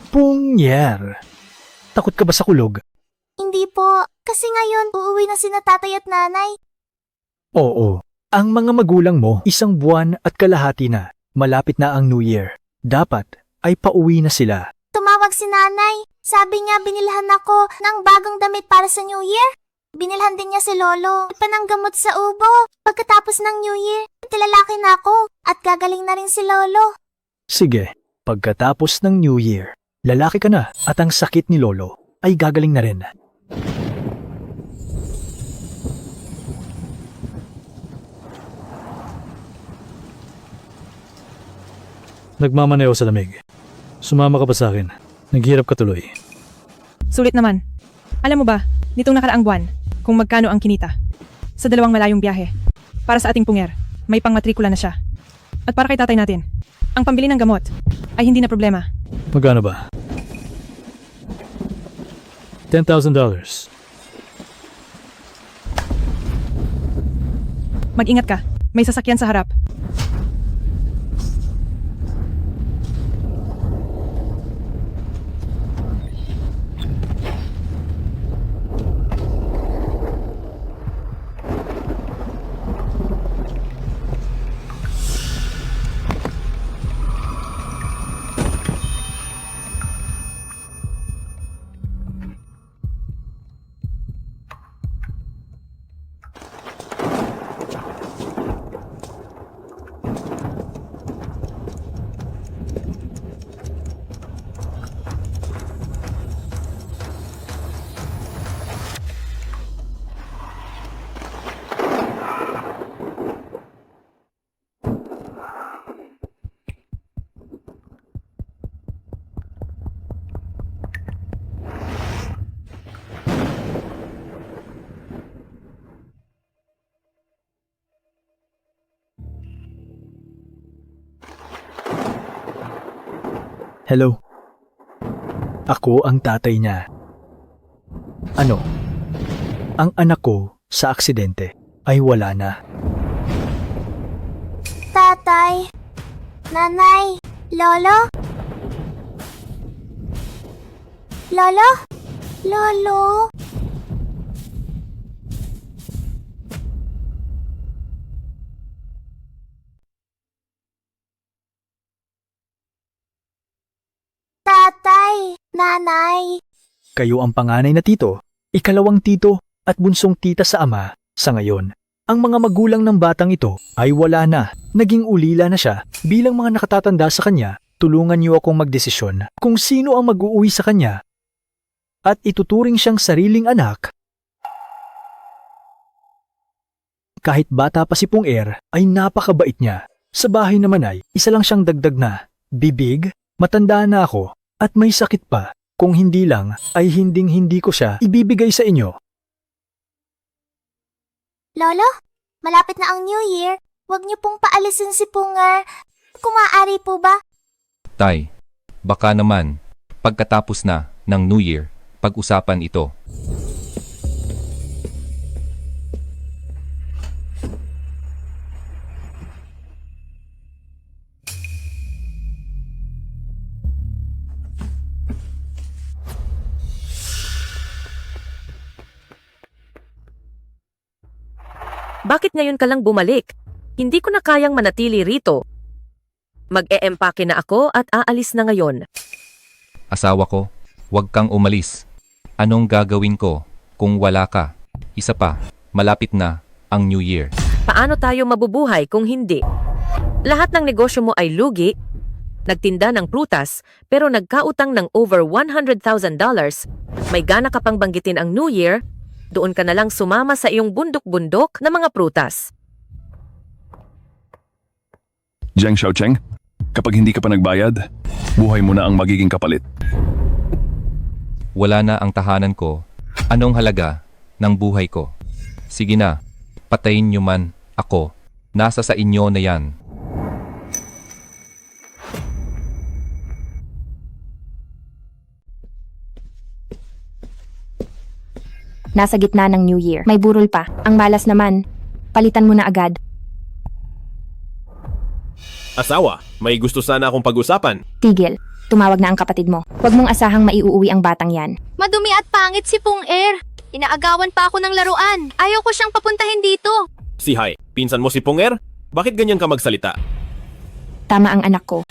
Punger! Takot ka ba sa kulog? Hindi po, kasi ngayon uuwi na sina tatay at nanay. Oo. Ang mga magulang mo, 1 buwan at kalahati na. Malapit na ang New Year. Dapat ay pauwi na sila. Tumawag si nanay. Sabi niya binilhan ako ng bagong damit para sa New Year. Binilhan din niya si Lolo pananggamot sa ubo. Pagkatapos ng New Year, tilalaki na ako at gagaling na rin si Lolo. Sige, pagkatapos ng New Year, lalaki ka na at ang sakit ni Lolo ay gagaling na rin. Nagmamaneho sa lamig. Sumama ka pa sa akin. Naghihirap ka tuloy. Sulit naman. Alam mo ba, nitong nakaraang buwan, kung magkano ang kinita? Sa 2 malayong biyahe. Para sa ating punger, may pangmatrikula na siya. At para kay tatay natin, ang pambili ng gamot ay hindi na problema. Magkano ba? $10,000. Mag-ingat ka, may sasakyan sa harap. Hello? Ako ang tatay niya. Ano? Ang anak ko sa aksidente ay wala na. Tatay, nanay, Lolo? Lolo? Lolo? Tatay, nanay. Kayo ang panganay na tito, ikalawang tito at bunsong tita sa ama. Sa ngayon, ang mga magulang ng batang ito ay wala na. Naging ulila na siya. Bilang mga nakatatanda sa kanya, tulungan niyo akong magdesisyon kung sino ang mag-uuwi sa kanya at ituturing siyang sariling anak. Kahit bata pa si Punger ay napakabait niya. Sa bahay naman ay isa lang siyang dagdag na bibig, matanda na ako at may sakit pa. Kung hindi lang ay hinding-hindi ko siya ibibigay sa inyo. Lolo, malapit na ang New Year. Huwag niyo pong paalisin si Punger. Kung maaari po ba? Tay, baka naman, pagkatapos na ng New Year, pag-usapan ito. Bakit ngayon ka lang bumalik? Hindi ko na kayang manatili rito. Mag-e-empake na ako at aalis na ngayon. Asawa ko, huwag kang umalis. Anong gagawin ko kung wala ka? Isa pa, malapit na ang New Year. Paano tayo mabubuhay kung hindi? Lahat ng negosyo mo ay lugi. Nagtinda ng prutas pero nagkautang ng over $100,000. May gana ka pang banggitin ang New Year. Doon ka na lang sumama sa iyong bundok-bundok na mga prutas. Jiang Xiaocheng, kapag hindi ka pa nagbayad, buhay mo na ang magiging kapalit. Wala na ang tahanan ko. Anong halaga ng buhay ko? Sige na, patayin niyo man ako. Nasa sa inyo na yan. Nasa gitna ng New Year. May burol pa. Ang malas naman. Palitan mo na agad. Asawa, may gusto sana akong pag-usapan. Tigil. tumawag na ang kapatid mo. Huwag mong asahang maiuuwi ang batang yan. Madumi at pangit si Pung Er. Inaagawan pa ako ng laruan. Ayaw ko siyang papuntahin dito. Si Hai, pinsan mo si Punger? Bakit ganyan ka magsalita? Tama ang anak ko.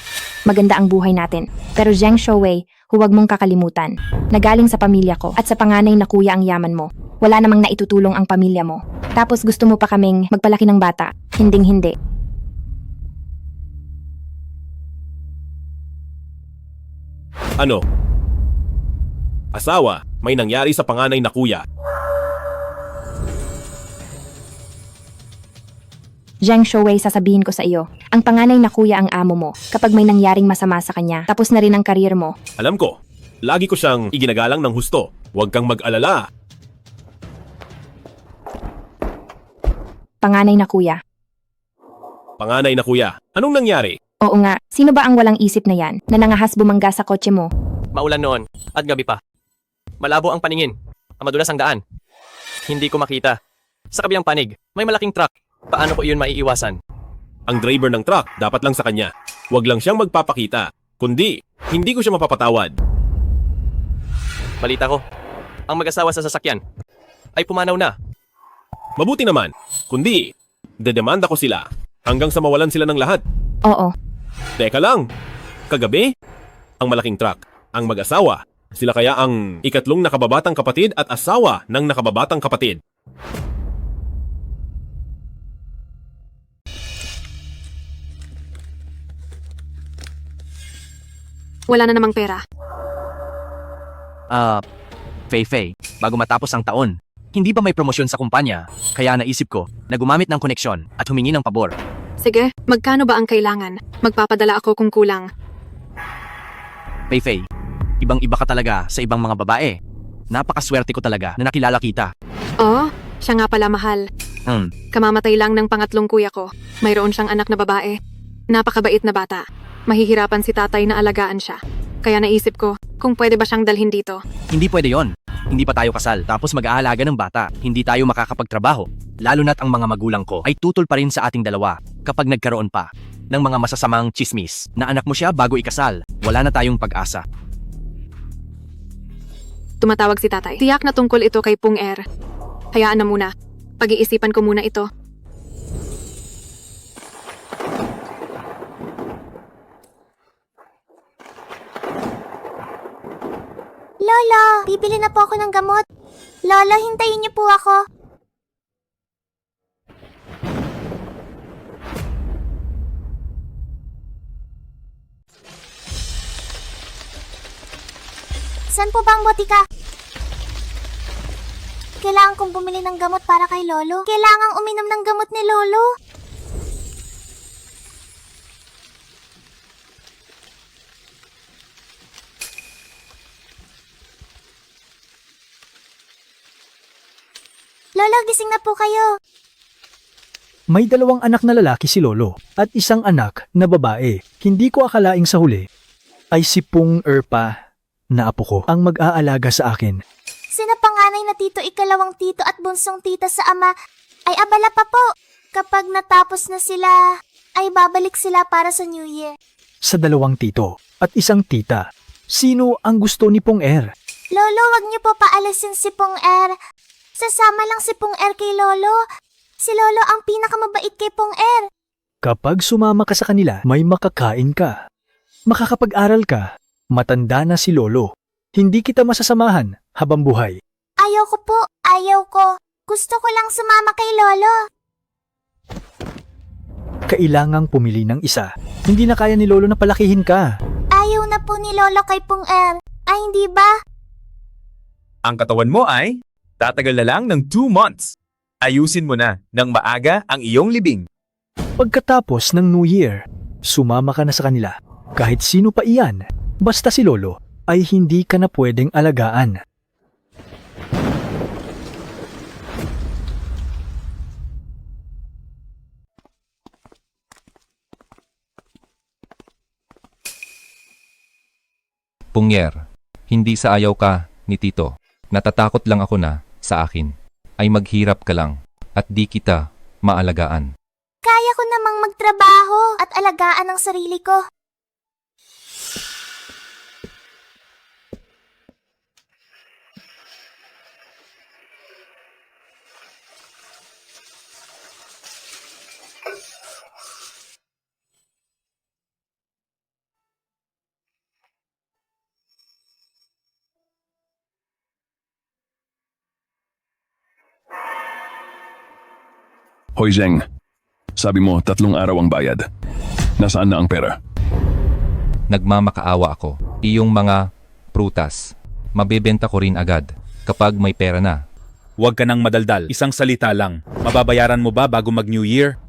Maganda ang buhay natin. Pero Zheng Shouwei, huwag mong kakalimutan. Nagaling sa pamilya ko at sa panganay na kuya ang yaman mo. Wala namang naitutulong ang pamilya mo. Tapos gusto mo pa kaming magpalaki ng bata. Hinding-hindi. Ano? Asawa, may nangyari sa panganay na kuya. Zheng Shouwei, sasabihin ko sa iyo. Ang panganay na kuya ang amo mo. Kapag may nangyaring masama sa kanya, tapos na rin ang karir mo. Alam ko, lagi ko siyang iginagalang ng husto. Huwag kang mag-alala. Panganay na kuya. Panganay na kuya, anong nangyari? Oo nga, sino ba ang walang isip na yan na nangahas bumangga sa kotse mo? Maulan noon at gabi pa. Malabo ang paningin. Madulas ang daan. Hindi ko makita. Sa kabilang panig, may malaking truck. Paano ko iyon maiiwasan? Ang driver ng truck dapat lang sa kanya. Huwag lang siyang magpapakita. Kundi, hindi ko siya mapapatawad. Balita ko, ang mag-asawa sa sasakyan ay pumanaw na. Mabuti naman. Kundi, dedemanda ko sila hanggang sa mawalan sila ng lahat. Oo. Teka lang. Kagabi, ang malaking truck, ang mag-asawa. Sila kaya ang ikatlong nakababatang kapatid at asawa ng nakababatang kapatid. Wala na namang pera. Fei, bago matapos ang taon, hindi ba may promosyon sa kumpanya? Kaya naisip ko na gumamit ng koneksyon at humingi ng pabor. Sige, magkano ba ang kailangan? Magpapadala ako kung kulang. Fei, ibang-iba ka talaga sa ibang mga babae. Napakaswerte ko talaga na nakilala kita. Oh, siya nga pala mahal. Kamamatay lang ng pangatlong kuya ko. Mayroon siyang anak na babae. Napakabait na bata. Mahihirapan si tatay na alagaan siya. Kaya naisip ko, kung pwede ba siyang dalhin dito. Hindi pwede yon. Hindi pa tayo kasal tapos mag-aalaga ng bata. Hindi tayo makakapagtrabaho. Lalo na't ang mga magulang ko ay tutol pa rin sa ating dalawa kapag nagkaroon pa ng mga masasamang chismis na anak mo siya bago ikasal. Wala na tayong pag-asa. Tumatawag si tatay. Tiyak na tungkol ito kay Pung Er. Hayaan na muna. Pag-iisipan ko muna ito. Lolo, bibili na po ako ng gamot. Lolo, hintayin niyo po ako. Saan po ba ang botika? Kailangan kong bumili ng gamot para kay Lolo. Kailangang uminom ng gamot ni Lolo. Lolo, gising na po kayo. May dalawang anak na lalaki si Lolo at isang anak na babae. Hindi ko akalaing sa huli ay si Pung Er pa na apo ko ang mag-aalaga sa akin. Sina panganay na tito, ikalawang tito at bunsong tita sa ama ay abala pa po. Kapag natapos na sila, ay babalik sila para sa New Year. Sa dalawang tito at isang tita, sino ang gusto ni Pung Er? Lolo, wag niyo po paalisin si Pung Er. Sasama lang si Pung Er kay Lolo. Si Lolo ang pinakamabait kay Pung Er. Kapag sumama ka sa kanila, may makakain ka. Makakapag-aral ka. Matanda na si Lolo. Hindi kita masasamahan habang buhay. Ayaw ko po, ayaw ko. Gusto ko lang sumama kay Lolo. Kailangang pumili ng isa. Hindi na kaya ni Lolo na palakihin ka. Ayaw na po ni Lolo kay Pung Er. Ay, hindi ba? Ang katawan mo ay tatagal na lang ng 2 months. Ayusin mo na ng maaga ang iyong libing. Pagkatapos ng New Year, sumama ka na sa kanila. Kahit sino pa iyan, basta si Lolo ay hindi ka na pwedeng alagaan. Punger, hindi sa ayaw ka ni Tito. Natatakot lang ako na, sa akin, ay maghirap ka lang at di kita maalagaan. Kaya ko namang magtrabaho at alagaan ang sarili ko. Hoy Zeng, sabi mo 3 araw ang bayad. Nasaan na ang pera? Nagmamakaawa ako. Iyong mga prutas, mabebenta ko rin agad kapag may pera na. Huwag ka nang madaldal. Isang salita lang. Mababayaran mo ba bago mag-New Year?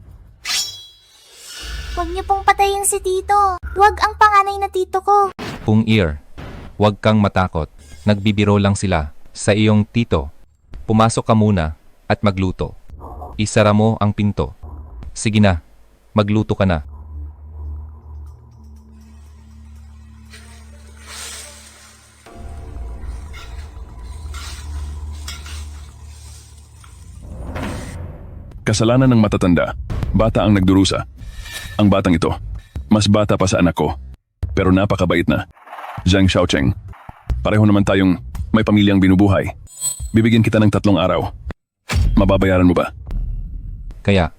Huwag niyo pong patayin si Tito. Huwag ang panganay na tito ko. Pung ear, huwag kang matakot. Nagbibiro lang sila sa iyong tito. Pumasok ka muna at magluto. Isara mo ang pinto. Sige na, magluto ka na. Kasalanan ng matatanda. Bata ang nagdurusa. Ang batang ito, mas bata pa sa anak ko. Pero napakabait na. Zhang Xiaocheng. Pareho naman tayong may pamilyang binubuhay. Bibigyan kita ng 3 araw. Mababayaran mo ba? Kaya,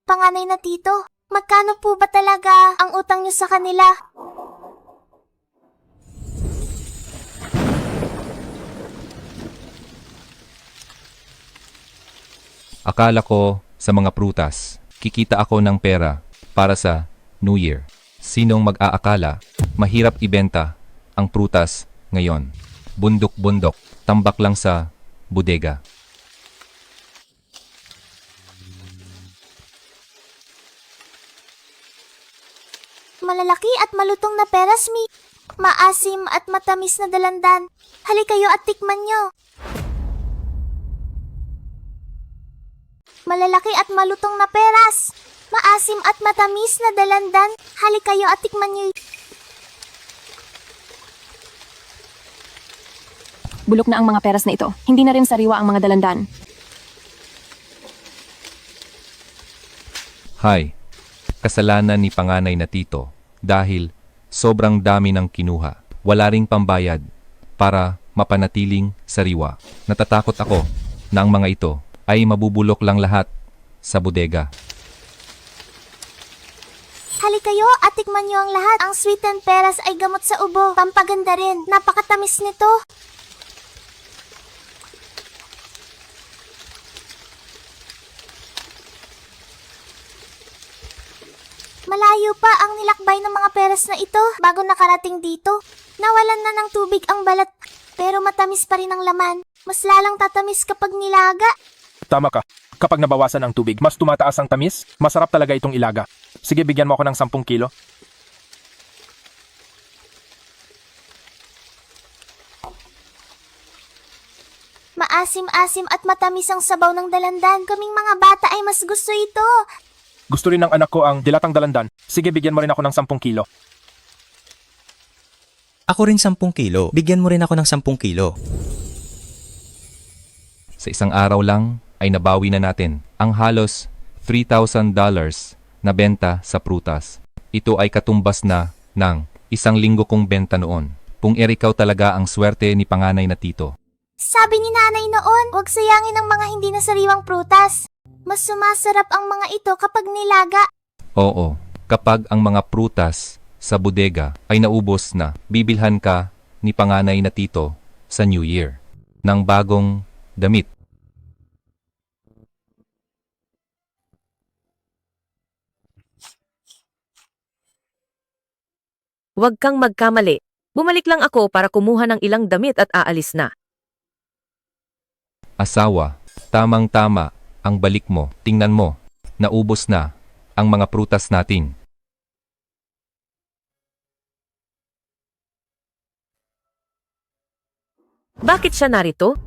Panganay na tito, magkano po ba talaga ang utang niyo sa kanila? akala ko sa mga prutas, kikita ako ng pera para sa New Year. Sinong mag-aakala, mahirap ibenta ang prutas ngayon. Bundok-bundok, tambak lang sa bodega. Malalaki at malutong na peras, Mi. Maasim at matamis na dalandan. Hali kayo at tikman nyo. Malalaki at malutong na peras. Maasim at matamis na dalandan. Hali kayo at tikman nyo. Bulok na ang mga peras na ito. Hindi na rin sariwa ang mga dalandan. Hay, kasalanan ni panganay na tito dahil sobrang dami ng kinuha. Wala ring pambayad para mapanatiling sariwa. Natatakot ako na ang mga ito ay mabubulok lang lahat sa bodega. Hali kayo at tikman nyo ang lahat. Ang sweetened peras ay gamot sa ubo. Pampaganda rin. Napakatamis nito. Malayo pa ang nilakbay ng mga peras na ito bago nakarating dito. Nawalan na ng tubig ang balat, pero matamis pa rin ang laman. Mas lalang tatamis kapag nilaga. Tama ka. Kapag nabawasan ang tubig, mas tumataas ang tamis. Masarap talaga itong ilaga. Sige, bigyan mo ako ng 10 kilo. Maasim-asim at matamis ang sabaw ng dalandan. Kaming mga bata ay mas gusto ito. Gusto rin ng anak ko ang dilatang dalandan. Sige, bigyan mo rin ako ng 10 kilo. Ako rin 10 kilo. Bigyan mo rin ako ng 10 kilo. Sa isang araw lang ay nabawi na natin ang halos $3,000 na benta sa prutas. Ito ay katumbas na ng 1 linggo kong benta noon. Kung ikaw talaga ang swerte ni panganay na tito. Sabi ni nanay noon, huwag sayangin ang mga hindi nasariwang prutas. Mas sumasarap ang mga ito kapag nilaga. Oo, kapag ang mga prutas sa bodega ay naubos na, bibilhan ka ni panganay na tito sa New Year ng bagong damit. Huwag kang magkamali. Bumalik lang ako para kumuha ng ilang damit at aalis na. Asawa, tamang-tama ang balik mo. Tingnan mo, naubos na ang mga prutas natin. Bakit siya narito?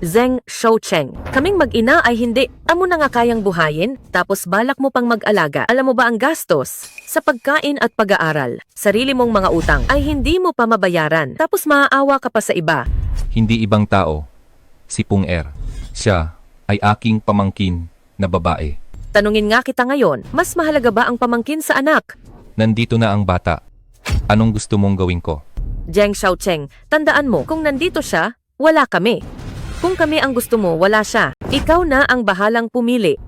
Zheng Xiaocheng. Kaming mag-ina ay hindi. Amo na nga kayang buhayin, tapos balak mo pang mag-alaga. Alam mo ba ang gastos? Sa pagkain at pag-aaral, sarili mong mga utang ay hindi mo pa mabayaran, tapos maaawa ka pa sa iba. Hindi ibang tao, si Pung Er. Siya ay aking pamangkin na babae. Tanungin nga kita ngayon, mas mahalaga ba ang pamangkin sa anak? Nandito na ang bata. Anong gusto mong gawin ko? Zheng Xiaocheng, tandaan mo, kung nandito siya, wala kami. Kung kami ang gusto mo, wala siya. Ikaw na ang bahalang pumili.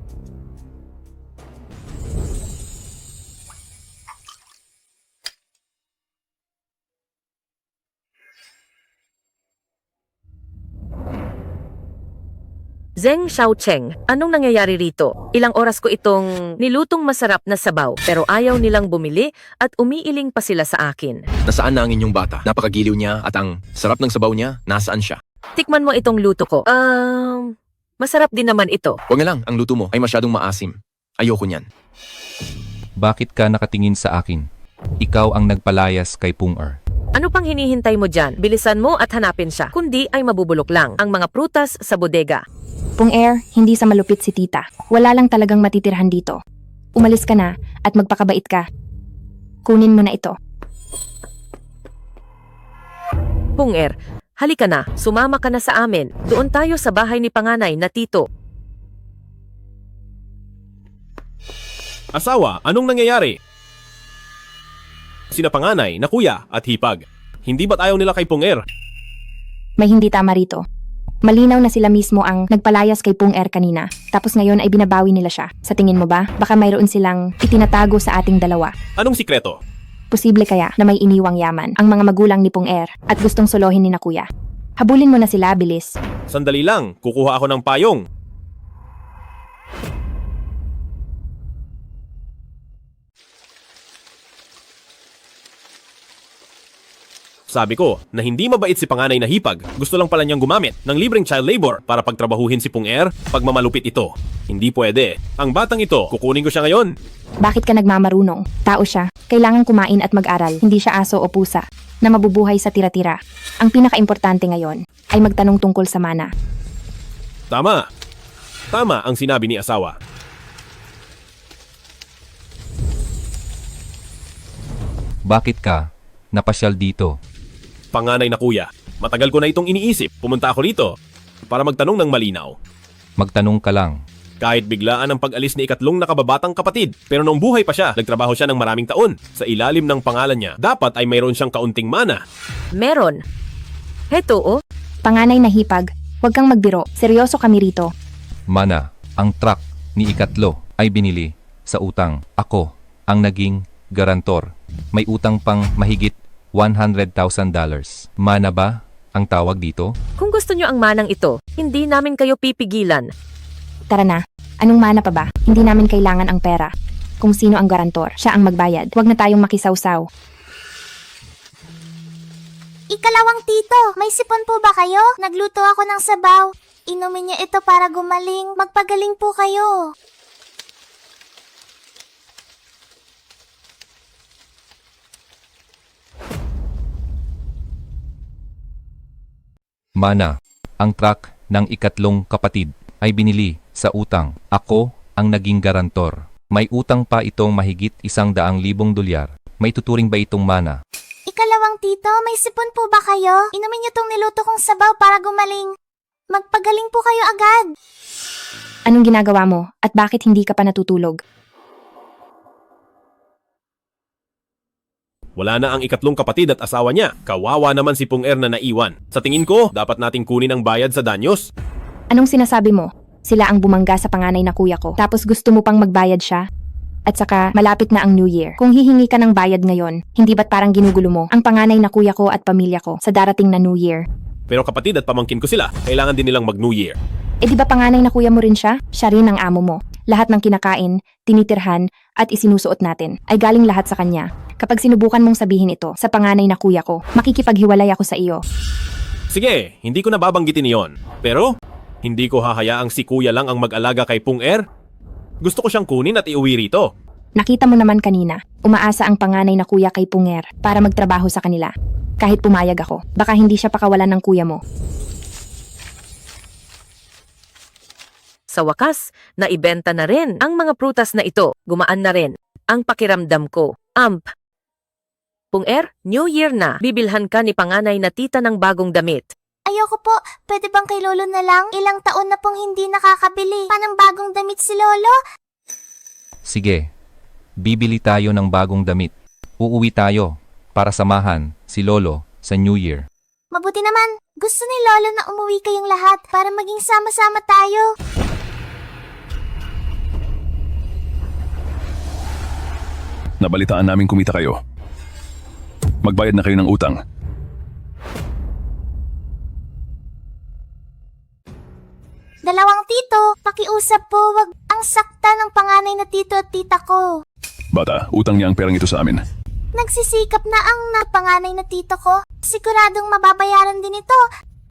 Zheng Xiaocheng, anong nangyayari rito? Ilang oras ko itong nilutong masarap na sabaw pero ayaw nilang bumili at umiiling pa sila sa akin. Nasaan na ang inyong bata? Napakagiliw niya at ang sarap ng sabaw niya, nasaan siya? Tikman mo itong luto ko. Masarap din naman ito. Huwag na lang, ang luto mo ay masyadong maasim. Ayoko niyan. Bakit ka nakatingin sa akin? Ikaw ang nagpalayas kay Pung-er. Ano pang hinihintay mo dyan? Bilisan mo at hanapin siya. Kundi ay mabubulok lang ang mga prutas sa bodega. Pung-er, hindi sa malupit si tita. Wala lang talagang matitirhan dito. Umalis ka na at magpakabait ka. Kunin mo na ito. Pung-er, halika na. Sumama ka na sa amin. Doon tayo sa bahay ni panganay na tito. Asawa, anong nangyayari? Sina panganay na kuya at hipag. Hindi ba't ayaw nila kay Pung-er? May hindi tama rito. Malinaw na sila mismo ang nagpalayas kay Pung-er kanina. Tapos ngayon ay binabawi nila siya. Sa tingin mo ba, baka mayroon silang itinatago sa ating dalawa? Anong sikreto? Posible kaya na may iniwang yaman ang mga magulang ni Pung-er at gustong solohin ni na kuya. Habulin mo na sila, bilis. Sandali lang, kukuha ako ng payong. Sabi ko na hindi mabait si panganay na hipag. Gusto lang pala niyang gumamit ng libreng child labor para pagtrabahuhin si Pung-er pag mamalupit ito. Hindi pwede. Ang batang ito, kukunin ko siya ngayon. Bakit ka nagmamarunong? Tao siya. Kailangan kumain at mag-aral. Hindi siya aso o pusa na mabubuhay sa tira-tira. Ang pinakaimportante ngayon ay magtanong tungkol sa mana. Tama. Tama ang sinabi ni asawa. Bakit ka napasyal dito? Panganay na kuya, matagal ko na itong iniisip. Pumunta ako rito para magtanong ng malinaw. Magtanong ka lang. Kahit biglaan ang pag-alis ni ikatlong nakababatang kapatid, pero nung buhay pa siya, nagtrabaho siya ng maraming taon. Sa ilalim ng pangalan niya, dapat ay mayroon siyang kaunting mana. Meron. Heto oh. Panganay na hipag, huwag kang magbiro. Seryoso kami rito. Mana, ang truck ni ikatlo ay binili sa utang. Ako ang naging garantor. May utang pang mahigit $100,000. Mana ba ang tawag dito? Kung gusto nyo ang manang ito, hindi namin kayo pipigilan. Tara na. Anong mana pa ba? Hindi namin kailangan ang pera. Kung sino ang garantor, siya ang magbayad. Huwag na tayong makisawsaw. Ikalawang tito, may sipon po ba kayo? Nagluto ako ng sabaw. Inumin niyo ito para gumaling. Magpagaling po kayo. Mana, ang truck ng ikatlong kapatid ay binili sa utang. Ako ang naging garantor. May utang pa itong mahigit $100,000. May tuturing ba itong mana? Ikalawang tito, may sipon po ba kayo? Inumin niyo tong niluto kong sabaw para gumaling. Magpagaling po kayo agad. Anong ginagawa mo at bakit hindi ka pa natutulog? Wala na ang ikatlong kapatid at asawa niya. Kawawa naman si Pung-er na naiwan. Sa tingin ko, dapat nating kunin ang bayad sa danyos. Anong sinasabi mo? Sila ang bumangga sa panganay na kuya ko. Tapos gusto mo pang magbayad siya? At saka, malapit na ang New Year. Kung hihingi ka ng bayad ngayon, hindi ba't parang ginugulo mo ang panganay na kuya ko at pamilya ko sa darating na New Year? Pero kapatid at pamangkin ko sila, kailangan din nilang mag-New Year. Eh di ba panganay na kuya mo rin siya? Siya rin ang amo mo. Lahat ng kinakain, tinitirhan, at isinusuot natin ay galing lahat sa kanya. Kapag sinubukan mong sabihin ito sa panganay na kuya ko, makikipaghiwalay ako sa iyo. Sige, hindi ko nababanggitin iyon. Pero, hindi ko hahayaang si kuya lang ang mag-alaga kay Pung-er. Gusto ko siyang kunin at iuwi rito. Nakita mo naman kanina, umaasa ang panganay na kuya kay Pung-er para magtrabaho sa kanila. Kahit pumayag ako, baka hindi siya pakawalan ng kuya mo. Sa wakas, naibenta na rin ang mga prutas na ito. Gumaan na rin ang pakiramdam ko. Pung-er, New Year na. Bibilhan ka ni panganay na tita ng bagong damit. Ayoko po, pwede bang kay lolo na lang? Ilang taon na pong hindi nakakabili pa ng bagong damit si lolo. Sige, bibili tayo ng bagong damit. Uuwi tayo para samahan si Lolo sa New Year. Mabuti naman, gusto ni Lolo na umuwi kayong lahat para maging sama-sama tayo. Nabalitaan namin kumita kayo. Magbayad na kayo ng utang. Dalawang tito, pakiusap po, wag ang sakta ng panganay na tito at tita ko. Bata, utang niya ang perang ito sa amin. Nagsisikap na ang napanganay na tito ko. Siguradong mababayaran din ito.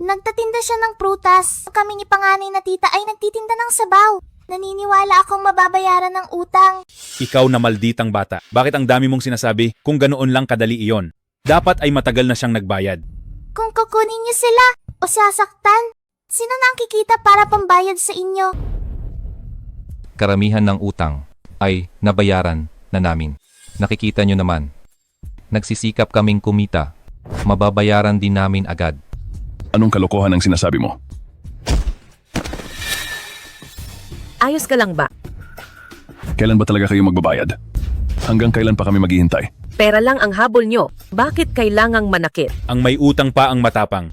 Nagtatinda siya ng prutas. Kami ni panganay na tita ay nagtitinda ng sabaw. Naniniwala akong mababayaran ng utang. Ikaw na malditang bata. Bakit ang dami mong sinasabi kung ganoon lang kadali iyon? Dapat ay matagal na siyang nagbayad. Kung kukunin niyo sila o sasaktan, sino na ang kikita para pambayad sa inyo? Karamihan ng utang ay nabayaran na namin. Nakikita nyo naman. Nagsisikap kaming kumita. Mababayaran din namin agad. Anong kalokohan ang sinasabi mo? Ayos ka lang ba? Kailan ba talaga kayo magbabayad? Hanggang kailan pa kami maghihintay? Pera lang ang habol nyo. Bakit kailangang manakit? Ang may utang pa ang matapang.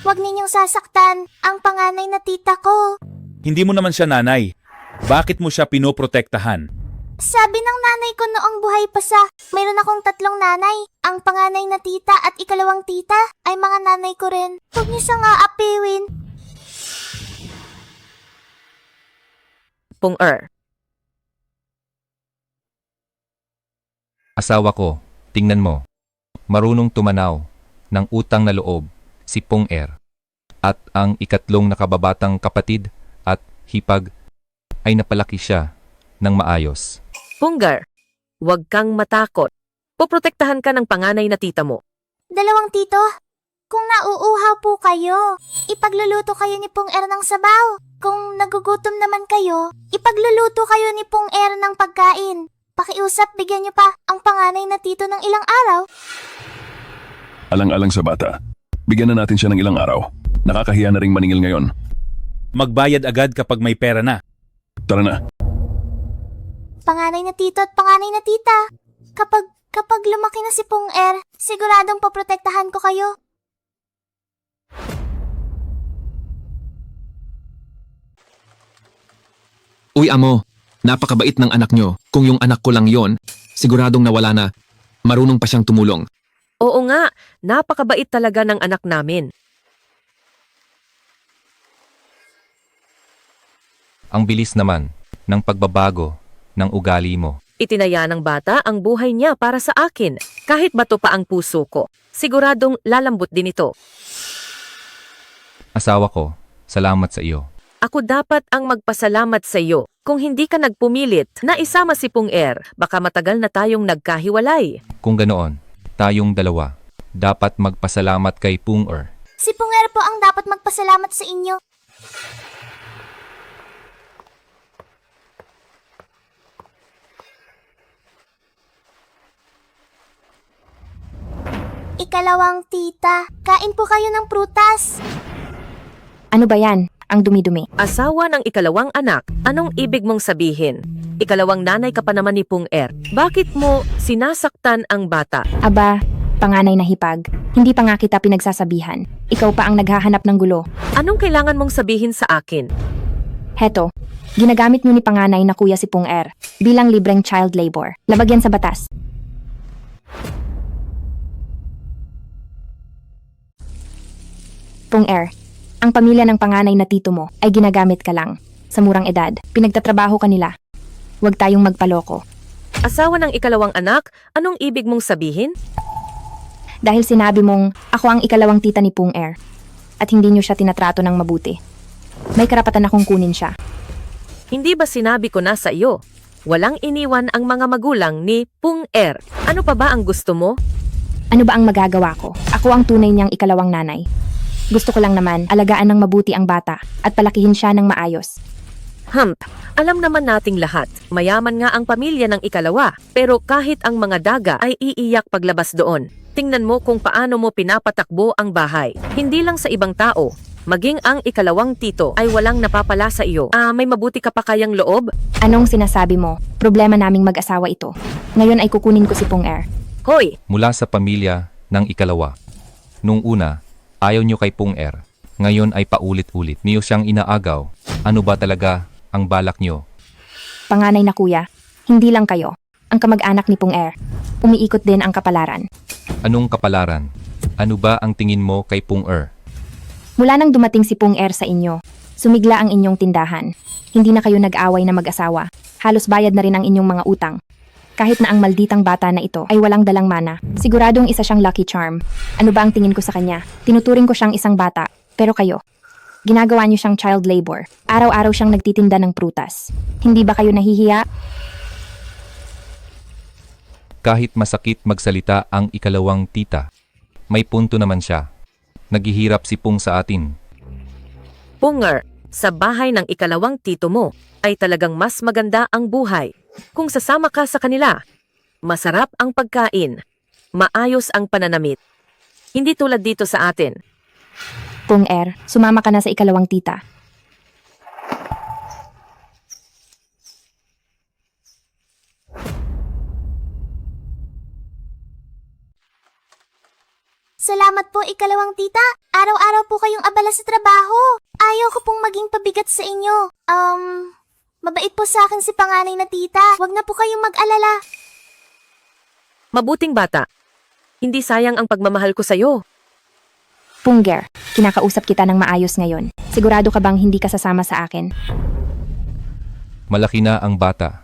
Huwag ninyong sasaktan ang panganay na tita ko. Hindi mo naman siya nanay. Bakit mo siya pinoprotektahan? Sabi ng nanay ko noong buhay pa siya, mayroon akong 3 nanay. Ang panganay na tita at ikalawang tita ay mga nanay ko rin. Huwag niyo siyang aapiwin. Pung-er. Asawa ko, tingnan mo. Marunong tumanaw ng utang na loob si Pung-er. At ang ikatlong nakababatang kapatid at hipag ay napalaki siya ng maayos. Punggar, huwag kang matakot. Poprotektahan ka ng panganay na tita mo. 2 tito, kung nauuhaw po kayo, ipagluluto kayo ni Pung-er ng sabaw. Kung nagugutom naman kayo, ipagluluto kayo ni Pung-er ng pagkain. Pakiusap, bigyan niyo pa ang panganay na tito ng ilang araw. Alang-alang sa bata. Bigyan na natin siya ng ilang araw. Nakakahiya na ring maningil ngayon. Magbayad agad kapag may pera na. Tara na. Panganay na tito at panganay na tita, kapag lumaki na si Pung-er, siguradong poprotektahan ko kayo. Uy amo, napakabait ng anak nyo. Kung yung anak ko lang yon, siguradong nawala na. Marunong pa siyang tumulong. Oo nga, napakabait talaga ng anak namin. Ang bilis naman ng pagbabago ng ugali mo. Itinaya ng bata ang buhay niya para sa akin. Kahit bato pa ang puso ko, siguradong lalambot din ito. Asawa ko, salamat sa iyo. Ako dapat ang magpasalamat sa iyo. Kung hindi ka nagpumilit na isama si Pung-er, baka matagal na tayong nagkahiwalay. Kung ganoon, tayong dalawa, dapat magpasalamat kay Pung-er. Si Pung-er po ang dapat magpasalamat sa inyo. Ikalawang tita, kain po kayo ng prutas. Ano ba yan? Ang dumi-dumi. Asawa ng ikalawang anak, anong ibig mong sabihin? Ikalawang nanay ka pa naman ni Pung-er. Bakit mo sinasaktan ang bata? Aba, panganay na hipag. Hindi pa nga kita pinagsasabihan. Ikaw pa ang naghahanap ng gulo. Anong kailangan mong sabihin sa akin? Heto, ginagamit niyo ni panganay na kuya si Pung-er bilang libreng child labor. Labag yan sa batas. Pung-er, ang pamilya ng panganay na tito mo ay ginagamit ka lang. Sa murang edad, pinagtatrabaho ka nila. Huwag tayong magpaloko. Asawa ng ikalawang anak, anong ibig mong sabihin? Dahil sinabi mong ako ang ikalawang tita ni Pung-er at hindi niyo siya tinatrato ng mabuti. May karapatan akong kunin siya. Hindi ba sinabi ko na sa iyo? Walang iniwan ang mga magulang ni Pung-er. Ano pa ba ang gusto mo? Ano ba ang magagawa ko? Ako ang tunay niyang ikalawang nanay. Gusto ko lang naman alagaan ng mabuti ang bata at palakihin siya ng maayos. Alam naman nating lahat, mayaman nga ang pamilya ng ikalawa, pero kahit ang mga daga ay iiyak paglabas doon. Tingnan mo kung paano mo pinapatakbo ang bahay. Hindi lang sa ibang tao, Maging ang ikalawang tito ay walang napapala sa iyo. May mabuti ka pa kayang loob? Anong sinasabi mo? Problema naming mag-asawa ito. Ngayon ay kukunin ko si Pung Er. Hoy! Mula sa pamilya ng ikalawa. Nung una, ayaw nyo kay Pung Er. Ngayon ay paulit-ulit niyo siyang inaagaw. Ano ba talaga ang balak nyo? Panganay na kuya, hindi lang kayo. Ang kamag-anak ni Pung Er. Umiikot din ang kapalaran. Anong kapalaran? Ano ba ang tingin mo kay Pung Er? Mula nang dumating si Pung Er sa inyo, sumigla ang inyong tindahan. Hindi na kayo nag-away na mag-asawa. Halos bayad na rin ang inyong mga utang. Kahit na ang malditang bata na ito ay walang dalang mana, siguradong isa siyang lucky charm. Ano ba ang tingin ko sa kanya? Tinuturing ko siyang isang bata. Pero kayo, ginagawa niyo siyang child labor. Araw-araw siyang nagtitinda ng prutas. Hindi ba kayo nahihiya? Kahit masakit magsalita ang ikalawang tita, may punto naman siya. Naghihirap si Pung sa atin. Punger, sa bahay ng ikalawang tito mo ay talagang mas maganda ang buhay. Kung sasama ka sa kanila, masarap ang pagkain, maayos ang pananamit. Hindi tulad dito sa atin. Pung Er, sumama ka na sa ikalawang tita. Salamat po, ikalawang tita. Araw-araw po kayong abala sa trabaho. Ayaw ko pong maging pabigat sa inyo. Mabait po sa akin si panganay na tita. Huwag na po kayong mag-alala. Mabuting bata. Hindi sayang ang pagmamahal ko sa'yo. Pungger, kinakausap kita ng maayos ngayon. Sigurado ka bang hindi ka sasama sa akin? Malaki na ang bata.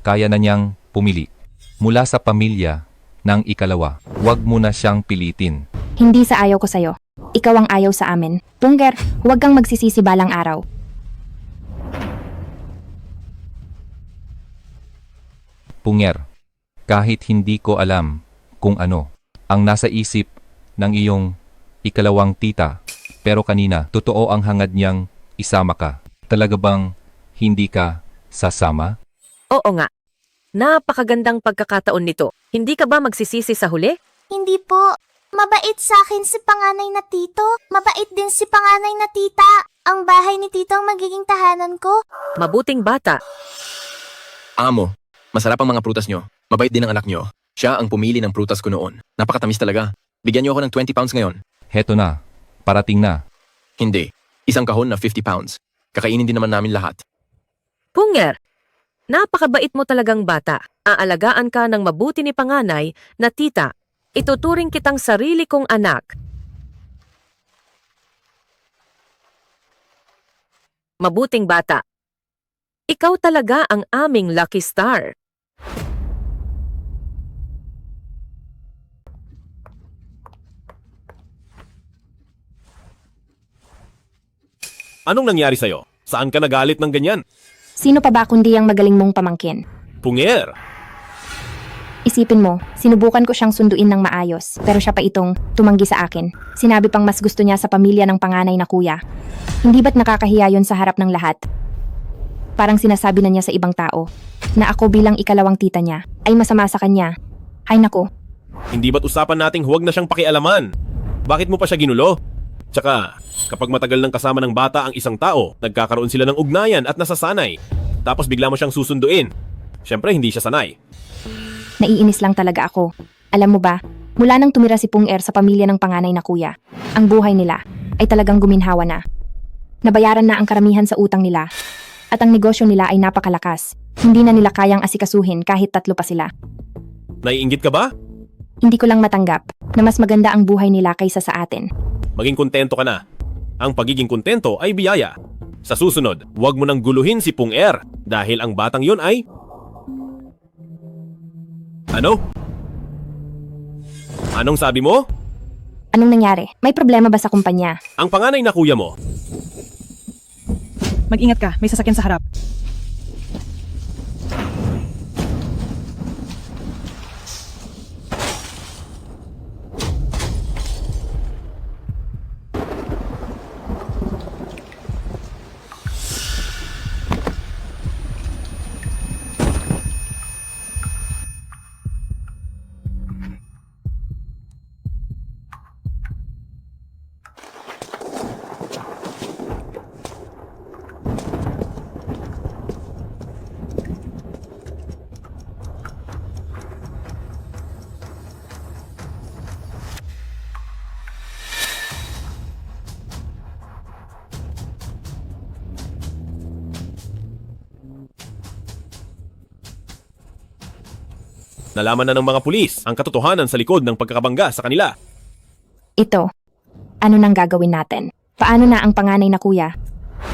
Kaya na niyang pumili. Mula sa pamilya ng ikalawa, huwag mo na siyang pilitin. Hindi sa ayaw ko sa'yo. Ikaw ang ayaw sa amin. Pungger, huwag kang magsisisi balang araw. Punger, kahit hindi ko alam kung ano ang nasa isip ng iyong ikalawang tita, pero kanina totoo ang hangad niyang isama ka. Talaga bang hindi ka sasama? Oo nga. Napakagandang pagkakataon nito. Hindi ka ba magsisisi sa huli? Hindi po. Mabait sa akin si panganay na tito. Mabait din si panganay na tita. Ang bahay ni tito ang magiging tahanan ko. Mabuting bata. Amo, masarap ang mga prutas nyo. Mabait din ang anak nyo. Siya ang pumili ng prutas ko noon. Napakatamis talaga. Bigyan nyo ako ng 20 pounds ngayon. Heto na, parating na. Hindi. Isang kahon na 50 pounds. Kakainin din naman namin lahat. Punger, napakabait mo talagang bata. Aalagaan ka ng mabuti ni panganay na tita. Ituturing kitang sarili kong anak. Mabuting bata. Ikaw talaga ang aming lucky star. Anong nangyari sa'yo? Saan ka nagalit ng ganyan? Sino pa ba kundi ang magaling mong pamangkin? Punger! Isipin mo, sinubukan ko siyang sunduin ng maayos, pero siya pa itong tumanggi sa akin. Sinabi pang mas gusto niya sa pamilya ng panganay na kuya. Hindi ba't nakakahiya yun sa harap ng lahat? Parang sinasabi na niya sa ibang tao, na ako bilang ikalawang tita niya, ay masama sa kanya. Ay nako, Hindi ba't usapan nating huwag na siyang pakialaman? Bakit mo pa siya ginulo? Tsaka, kapag matagal nang kasama ng bata ang isang tao, nagkakaroon sila ng ugnayan at nasasanay. Tapos bigla mo siyang susunduin. Siyempre, hindi siya sanay. naiinis lang talaga ako. Alam mo ba, mula nang tumira si Pung Er sa pamilya ng panganay na kuya, ang buhay nila ay talagang guminhawa na. Nabayaran na ang karamihan sa utang nila. At ang negosyo nila ay napakalakas. Hindi na nila kayang asikasuhin kahit 3 pa sila. Naiinggit ka ba? Hindi ko lang matanggap na mas maganda ang buhay nila kaysa sa atin. Maging kontento ka na. Ang pagiging kontento ay biyaya. Sa susunod, huwag mo nang guluhin si Pung Er dahil ang batang yon ay... Ano? Anong sabi mo? Anong nangyari? May problema ba sa kumpanya? Ang panganay na kuya mo. Mag-ingat ka, may sasakyan sa harap. Nalaman na ng mga pulis ang katotohanan sa likod ng pagkakabangga sa kanila. Ito. Ano nang gagawin natin? Paano na ang panganay na kuya?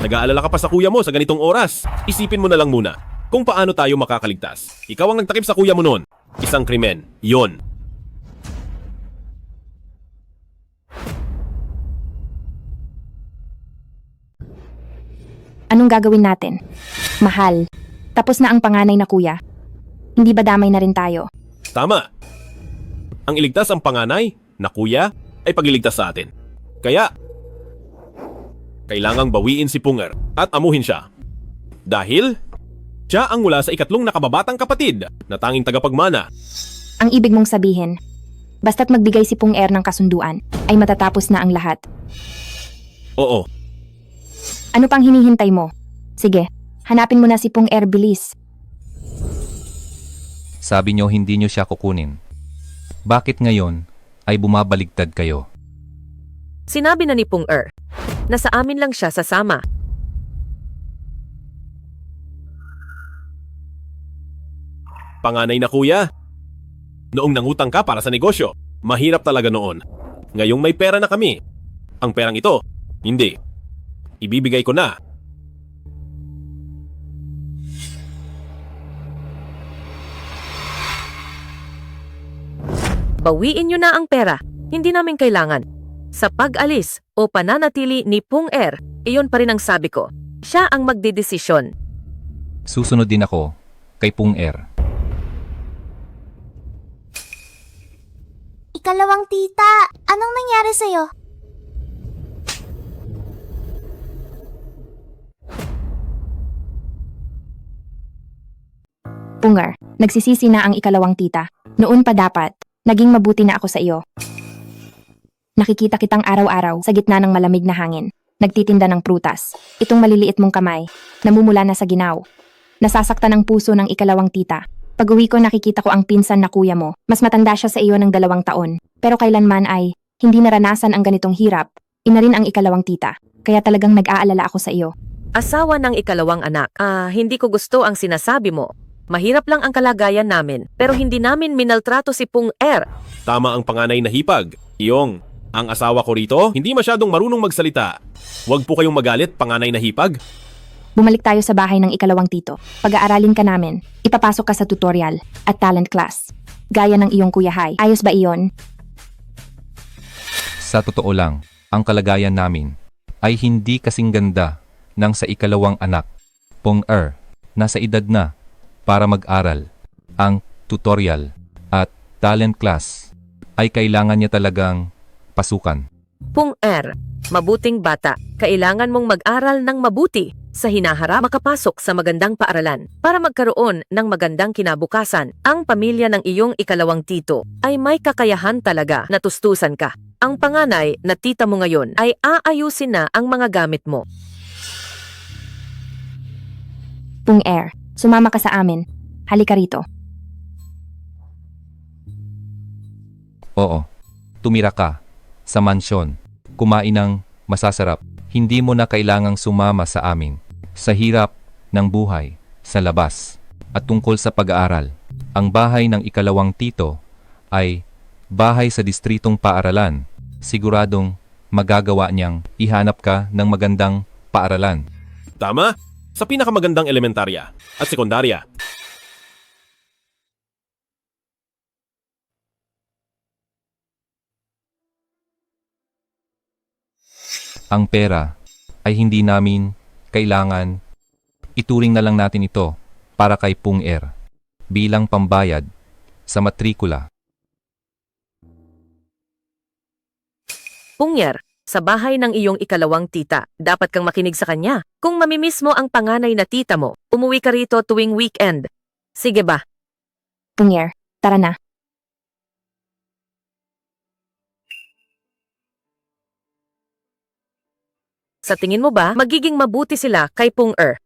Nag-aalala ka pa sa kuya mo sa ganitong oras. Isipin mo na lang muna kung paano tayo makakaligtas. Ikaw ang nagtakip sa kuya mo noon. Isang krimen. Yon. Anong gagawin natin? Mahal. Tapos na ang panganay na kuya. Hindi ba damay na rin tayo? Tama. Ang iligtas ang panganay na kuya ay pagliligtas sa atin. Kaya, kailangang bawiin si Punger at amuhin siya. Dahil, siya ang mula sa ikatlong nakababatang kapatid na tanging tagapagmana. Ang ibig mong sabihin, basta't magbigay si Pung Er ng kasunduan, ay matatapos na ang lahat. Oo. Ano pang hinihintay mo? Sige, hanapin mo na si Pung Er, bilis. Sabi nyo hindi nyo siya kukunin. Bakit ngayon ay bumabaligtad kayo? Sinabi na ni Pung Er na sa amin lang siya sasama. Panganay na kuya. Noong nangutang ka para sa negosyo, mahirap talaga noon. Ngayong may pera na kami. Ang perang ito, hindi. Ibibigay ko na. Bawiin nyo na ang pera. Hindi namin kailangan. Sa pag-alis o pananatili ni Pung Er, iyon pa rin ang sabi ko. Siya ang magdedesisyon. Susunod din ako kay Pung Er. Ikalawang tita, anong nangyari sa'yo? Pungar, nagsisisi na ang ikalawang tita. Noon pa dapat, naging mabuti na ako sa iyo. Nakikita kitang araw-araw sa gitna ng malamig na hangin. Nagtitinda ng prutas. Itong maliliit mong kamay, namumula na sa ginaw. Nasasaktan ang puso ng ikalawang tita. Pag-uwi ko nakikita ko ang pinsan na kuya mo. Mas matanda siya sa iyo ng 2 taon. Pero kailanman ay, hindi naranasan ang ganitong hirap. Ina rin ang ikalawang tita. Kaya talagang nag-aalala ako sa iyo. Asawa ng ikalawang anak. Hindi ko gusto ang sinasabi mo. Mahirap lang ang kalagayan namin, pero hindi namin minaltrato si Pung Er. Tama ang panganay na hipag. Iyong, ang asawa ko rito, hindi masyadong marunong magsalita. Huwag po kayong magalit, panganay na hipag. Bumalik tayo sa bahay ng ikalawang tito. Pag-aaralin ka namin. Ipapasok ka sa tutorial at talent class. Gaya ng iyong Kuya Hai. Ayos ba iyon? Sa totoo lang, ang kalagayan namin ay hindi kasing ganda ng sa ikalawang anak, Pung Er, nasa edad na para mag-aral. Ang tutorial at talent class ay kailangan niya talagang pasukan. Pung Er, mabuting bata, kailangan mong mag-aral ng mabuti. Sa hinaharap, makapasok sa magandang paaralan para magkaroon ng magandang kinabukasan. Ang pamilya ng iyong ikalawang tito ay may kakayahan talaga na tustusan ka. Ang panganay na tita mo ngayon ay aayusin na ang mga gamit mo. Pung Er, sumama ka sa amin. Halika rito. Oo, tumira ka sa mansyon, kumain ng masasarap. Hindi mo na kailangang sumama sa amin sa hirap ng buhay sa labas at tungkol sa pag-aaral. Ang bahay ng ikalawang tito ay bahay sa distritong paaralan. Siguradong magagawa niyang ihanap ka ng magandang paaralan. Tama? Sa pinakamagandang elementarya at sekundarya. Ang pera ay hindi namin kailangan. Ituring na lang natin ito para kay Pung Er bilang pambayad sa matrikula. Pung Er, sa bahay ng iyong ikalawang tita, dapat kang makinig sa kanya. Kung mamimiss mo ang panganay na tita mo, umuwi ka rito tuwing weekend. Sige ba? Pung Er, tara na. Sa tingin mo ba, magiging mabuti sila kay Pung Er?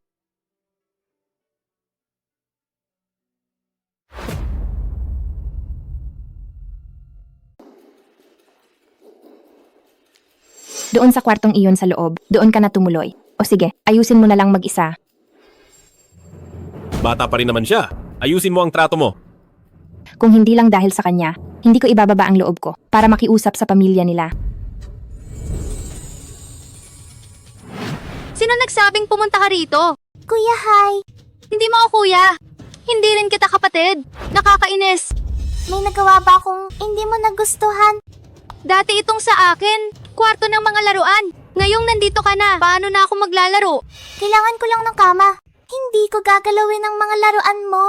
Doon sa kwartong iyon sa loob, doon ka na tumuloy. O sige, ayusin mo na lang mag-isa. Bata pa rin naman siya. Ayusin mo ang trato mo. Kung hindi lang dahil sa kanya, hindi ko ibababa ang loob ko para makiusap sa pamilya nila. Sino nagsabing pumunta ka rito? Kuya Hai. Hindi mo ako kuya. Hindi rin kita kapatid. Nakakainis. May nagawa ba akong hindi mo nagustuhan? Dati itong sa akin. Kwarto ng mga laruan. Ngayong nandito ka na. Paano na ako maglalaro? Kailangan ko lang ng kama. Hindi ko gagalawin ang mga laruan mo.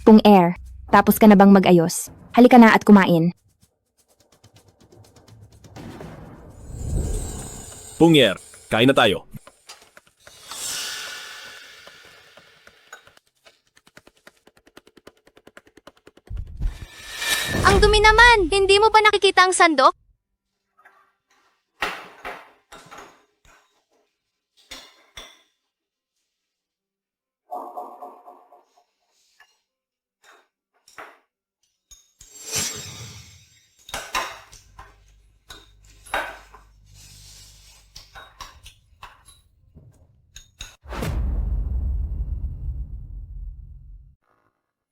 Pung Air, tapos ka na bang mag-ayos? Halika na at kumain. Punger, kain na tayo. Ang dumi naman. Hindi mo ba nakikita ang sandok?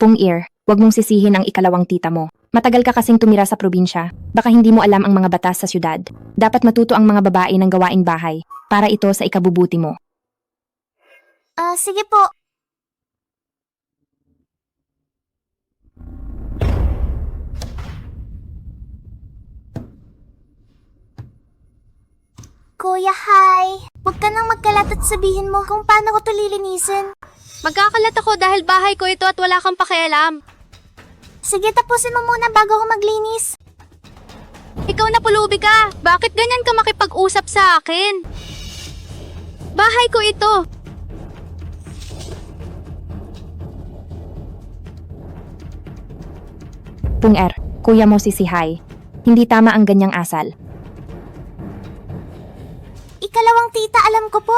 Pung Air, wag mong sisihin ang ikalawang tita mo. Matagal ka kasing tumira sa probinsya. Baka hindi mo alam ang mga batas sa syudad. Dapat matuto ang mga babae ng gawaing bahay para ito sa ikabubuti mo. Sige po. Kuya Hai, huwag ka nang magkalat at sabihin mo kung paano ko ito lilinisin. Magkakalat ako dahil bahay ko ito at wala kang pakialam. Sige, tapusin mo muna bago ako maglinis. Ikaw na pulubi ka. Bakit ganyan ka makipag-usap sa akin? Bahay ko ito. Pung Air, kuya mo si Hai. Hindi tama ang ganyang asal. Ikalawang tita, alam ko po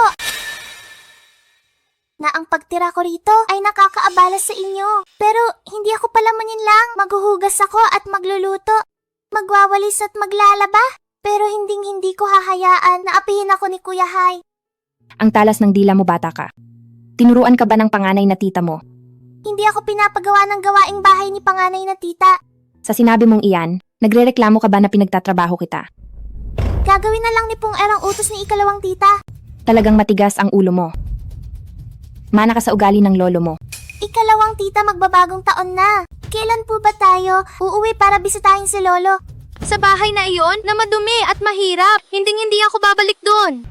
na ang pagtira ko rito ay nakakaabala sa inyo. Pero hindi ako palamanin lang. Maghuhugas ako at magluluto. Magwawalis at maglalaba. Pero hindi ko hahayaan na apihin ako ni Kuya Hai. Ang talas ng dila mo, bata ka. Tinuruan ka ba ng panganay na tita mo? Hindi ako pinapagawa ng gawaing bahay ni panganay na tita. Sa sinabi mong iyan, nagrereklamo ka ba na pinagtatrabaho kita? Gagawin na lang ni Pung Air ang utos ni ikalawang tita. Talagang matigas ang ulo mo. Mana ka sa ugali ng lolo mo. Ikalawang tita, magbabagong taon na. Kailan po ba tayo uuwi para bisitahin si lolo? Sa bahay na iyon na madumi at mahirap. Hindi ako babalik doon.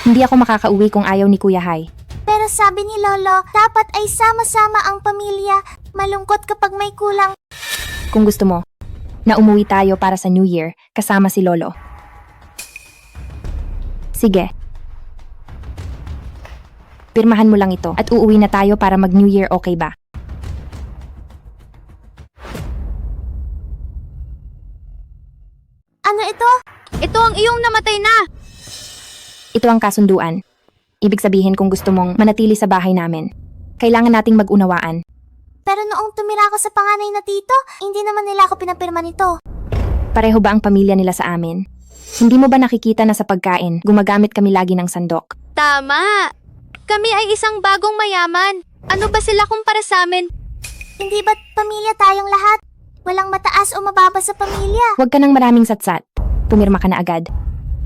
Hindi ako makakauwi kung ayaw ni Kuya Hai. Pero sabi ni lolo, dapat ay sama-sama ang pamilya. Malungkot kapag may kulang. Kung gusto mo, na umuwi tayo para sa New Year kasama si lolo. Sige. Pirmahan mo lang ito at uuwi na tayo para mag-New Year, okay ba? Ano ito? Ito ang iyong namatay na. Ito ang kasunduan. Ibig sabihin kung gusto mong manatili sa bahay namin, kailangan nating mag-unawaan. Pero noong tumira ako sa panganay na tito, hindi naman nila ako pinapirma nito. Pareho ba ang pamilya nila sa amin? Hindi mo ba nakikita na sa pagkain, gumagamit kami lagi ng sandok? Tama! Kami ay isang bagong mayaman. Ano ba sila kumpara sa amin? Hindi ba't pamilya tayong lahat? Walang mataas o mababa sa pamilya. Huwag ka ng maraming satsat. Pumirma ka na agad.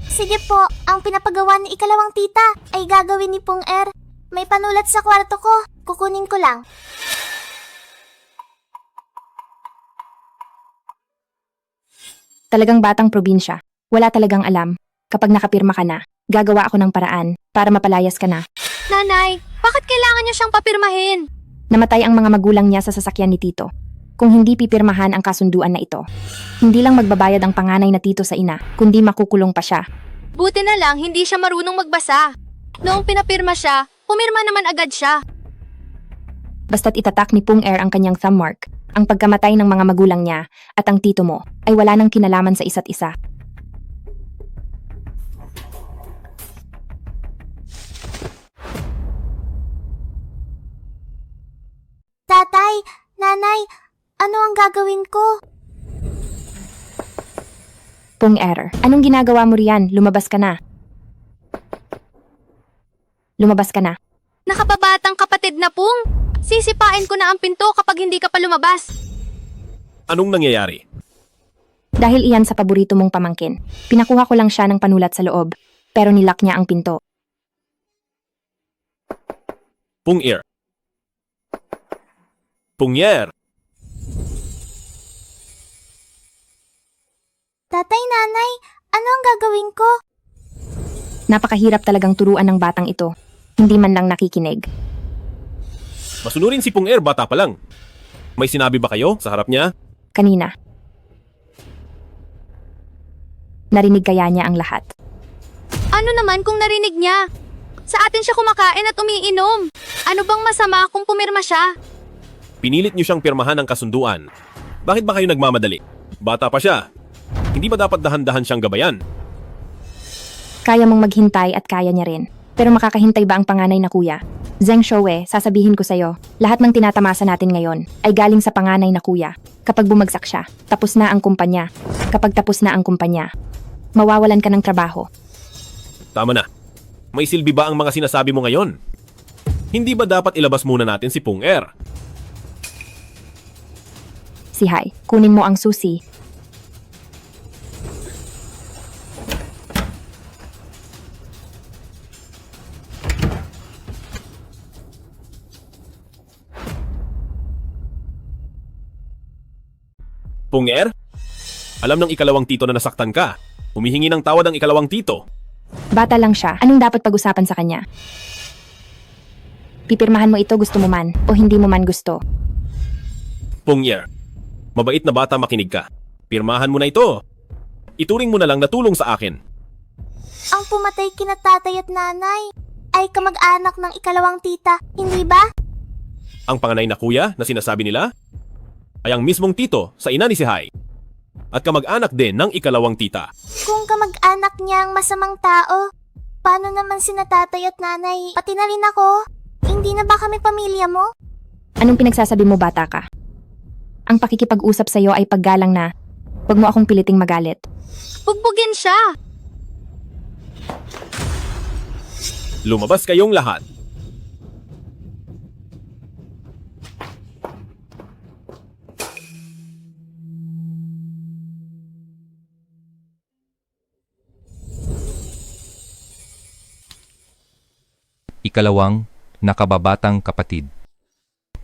Sige po, ang pinapagawa ni ikalawang tita ay gagawin ni Pung Air. May panulat sa kwarto ko. Kukunin ko lang. Talagang batang probinsya. Wala talagang alam. Kapag nakapirma ka na, gagawa ako ng paraan para mapalayas ka na. Nanay, bakit kailangan niyo siyang papirmahin? Namatay ang mga magulang niya sa sasakyan ni Tito. Kung hindi pipirmahan ang kasunduan na ito, hindi lang magbabayad ang panganay na tito sa ina, kundi makukulong pa siya. Buti na lang hindi siya marunong magbasa. Noong pinapirma siya, pumirma naman agad siya. Basta't itatak ni Pung Air ang kanyang thumb mark, ang pagkamatay ng mga magulang niya at ang tito mo ay wala nang kinalaman sa isa't isa. Tatay, nanay, ano ang gagawin ko? Pung Air, anong ginagawa mo riyan? Lumabas ka na. Lumabas ka na. Nakababatang kapatid na pung. Sisipain ko na ang pinto kapag hindi ka pa lumabas. Anong nangyayari? Dahil iyan sa paborito mong pamangkin. Pinakuha ko lang siya ng panulat sa loob, pero nilak niya ang pinto. Pung-ear. Pungyer. Tatay, nanay, ano ang gagawin ko? Napakahirap talagang turuan ng batang ito. Hindi man lang nakikinig. Masunurin si Pung-ear, bata pa lang. May sinabi ba kayo sa harap niya? Kanina. Narinig kaya niya ang lahat. Ano naman kung narinig niya? Sa atin siya kumakain at umiinom. Ano bang masama kung pumirma siya? Pinilit niyo siyang pirmahan ng kasunduan. Bakit ba kayo nagmamadali? Bata pa siya. Hindi ba dapat dahan-dahan siyang gabayan? Kaya mong maghintay at kaya niya rin. Pero makakahintay ba ang panganay na kuya? Zheng Shoue, sasabihin ko sa'yo, lahat ng tinatamasa natin ngayon ay galing sa panganay na kuya. Kapag bumagsak siya, tapos na ang kumpanya. Kapag tapos na ang kumpanya, mawawalan ka ng trabaho. Tama na. May silbi ba ang mga sinasabi mo ngayon? Hindi ba dapat ilabas muna natin si Pung-ear? Si Hai, kunin mo ang susi. Pung-ear? Alam ng ikalawang tito na nasaktan ka. Humihingi ng tawad ang ikalawang tito. Bata lang siya, anong dapat pag-usapan sa kanya? Pipirmahan mo ito gusto mo man, o hindi mo man gusto. Pung-ear, mabait na bata, makinig ka. Pirmahan mo na ito. Ituring mo na lang na tulong sa akin. Ang pumatay kina tatay at nanay ay kamag-anak ng ikalawang tita, hindi ba? Ang panganay na kuya na sinasabi nila ay ang mismong tito sa ina ni si Hai. At kamag-anak din ng ikalawang tita. Kung kamag-anak niya ang masamang tao, paano naman sina tatay at nanay? Pati na rin ako. Hindi na ba kami pamilya mo? Anong pinagsasabi mo bata ka? Ang pakikipag-usap sa'yo ay paggalang na. Huwag mo akong piliting magalit. Bugbugin siya. Lumabas kayong lahat. Ikalawang nakababatang kapatid.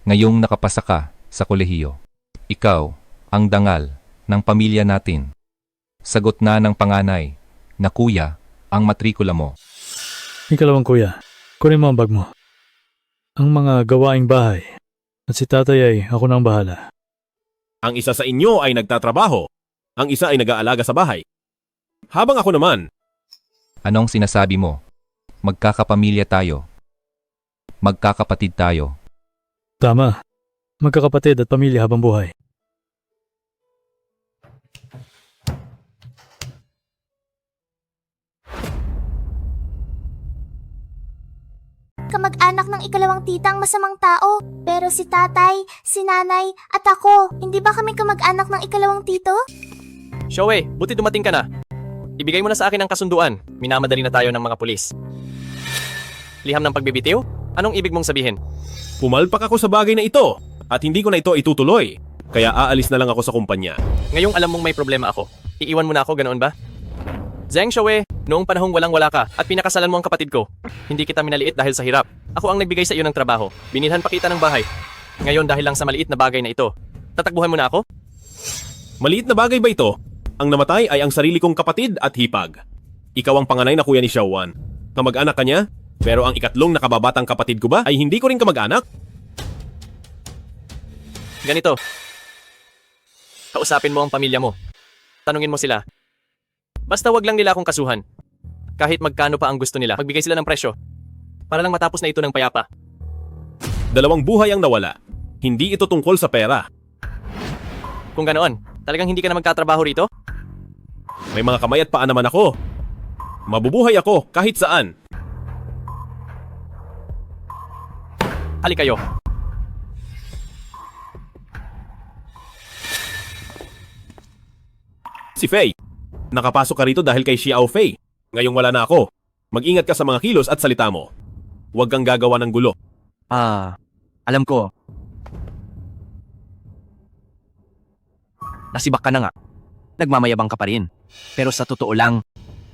Ngayong nakapasa ka sa kolehiyo. Ikaw ang dangal ng pamilya natin. Sagot na ng panganay na kuya ang matrikula mo. Ikalawang kuya, kunin mo ang bag mo. Ang mga gawaing bahay. At si tatay ay ako nang bahala. Ang isa sa inyo ay nagtatrabaho. Ang isa ay nag-aalaga sa bahay. Habang ako naman, Anong sinasabi mo? Magkakapamilya tayo. Magkakapatid tayo. Tama. Magkakapatid at pamilya habang buhay. Kamag-anak ng ikalawang tita ang masamang tao. Pero si tatay, si nanay, at ako, hindi ba kami kamag-anak ng ikalawang tito? Shoei, buti dumating ka na. Ibigay mo na sa akin ang kasunduan. Minamadali na tayo ng mga pulis. Liham ng pagbibitiw? Anong ibig mong sabihin? pumalpak ako sa bagay na ito at hindi ko na ito itutuloy. Kaya aalis na lang ako sa kumpanya. Ngayong alam mong may problema ako, iiwan mo na ako, ganoon ba? Zheng Shoue, noong panahong walang-wala ka at pinakasalan mo ang kapatid ko, hindi kita minaliit dahil sa hirap. Ako ang nagbigay sa iyo ng trabaho. Binilhan pa kita ng bahay. Ngayon dahil lang sa maliit na bagay na ito, tatakbuhan mo na ako? Maliit na bagay ba ito? Ang namatay ay ang sarili kong kapatid at hipag. Ikaw ang panganay na kuya ni Xiaowan. Kamag-anak ka niya? Pero ang ikatlong nakababatang kapatid ko ba ay hindi ko rin kamag-anak? Ganito. Kausapin mo ang pamilya mo. Tanungin mo sila. Basta wag lang nila akong kasuhan. Kahit magkano pa ang gusto nila, magbigay sila ng presyo. Para lang matapos na ito ng payapa. Dalawang buhay ang nawala. Hindi ito tungkol sa pera. Kung ganoon, talagang hindi ka na magtatrabaho rito? May mga kamay at paa naman ako. Mabubuhay ako kahit saan. Halik kayo. Si Fei. Nakapasok ka rito dahil kay Xiao Fei. Ngayong wala na ako. Mag-ingat ka sa mga kilos at salita mo. Huwag kang gagawa ng gulo. Alam ko. Nasibak ka na nga. Nagmamayabang ka pa rin. Pero sa totoo lang,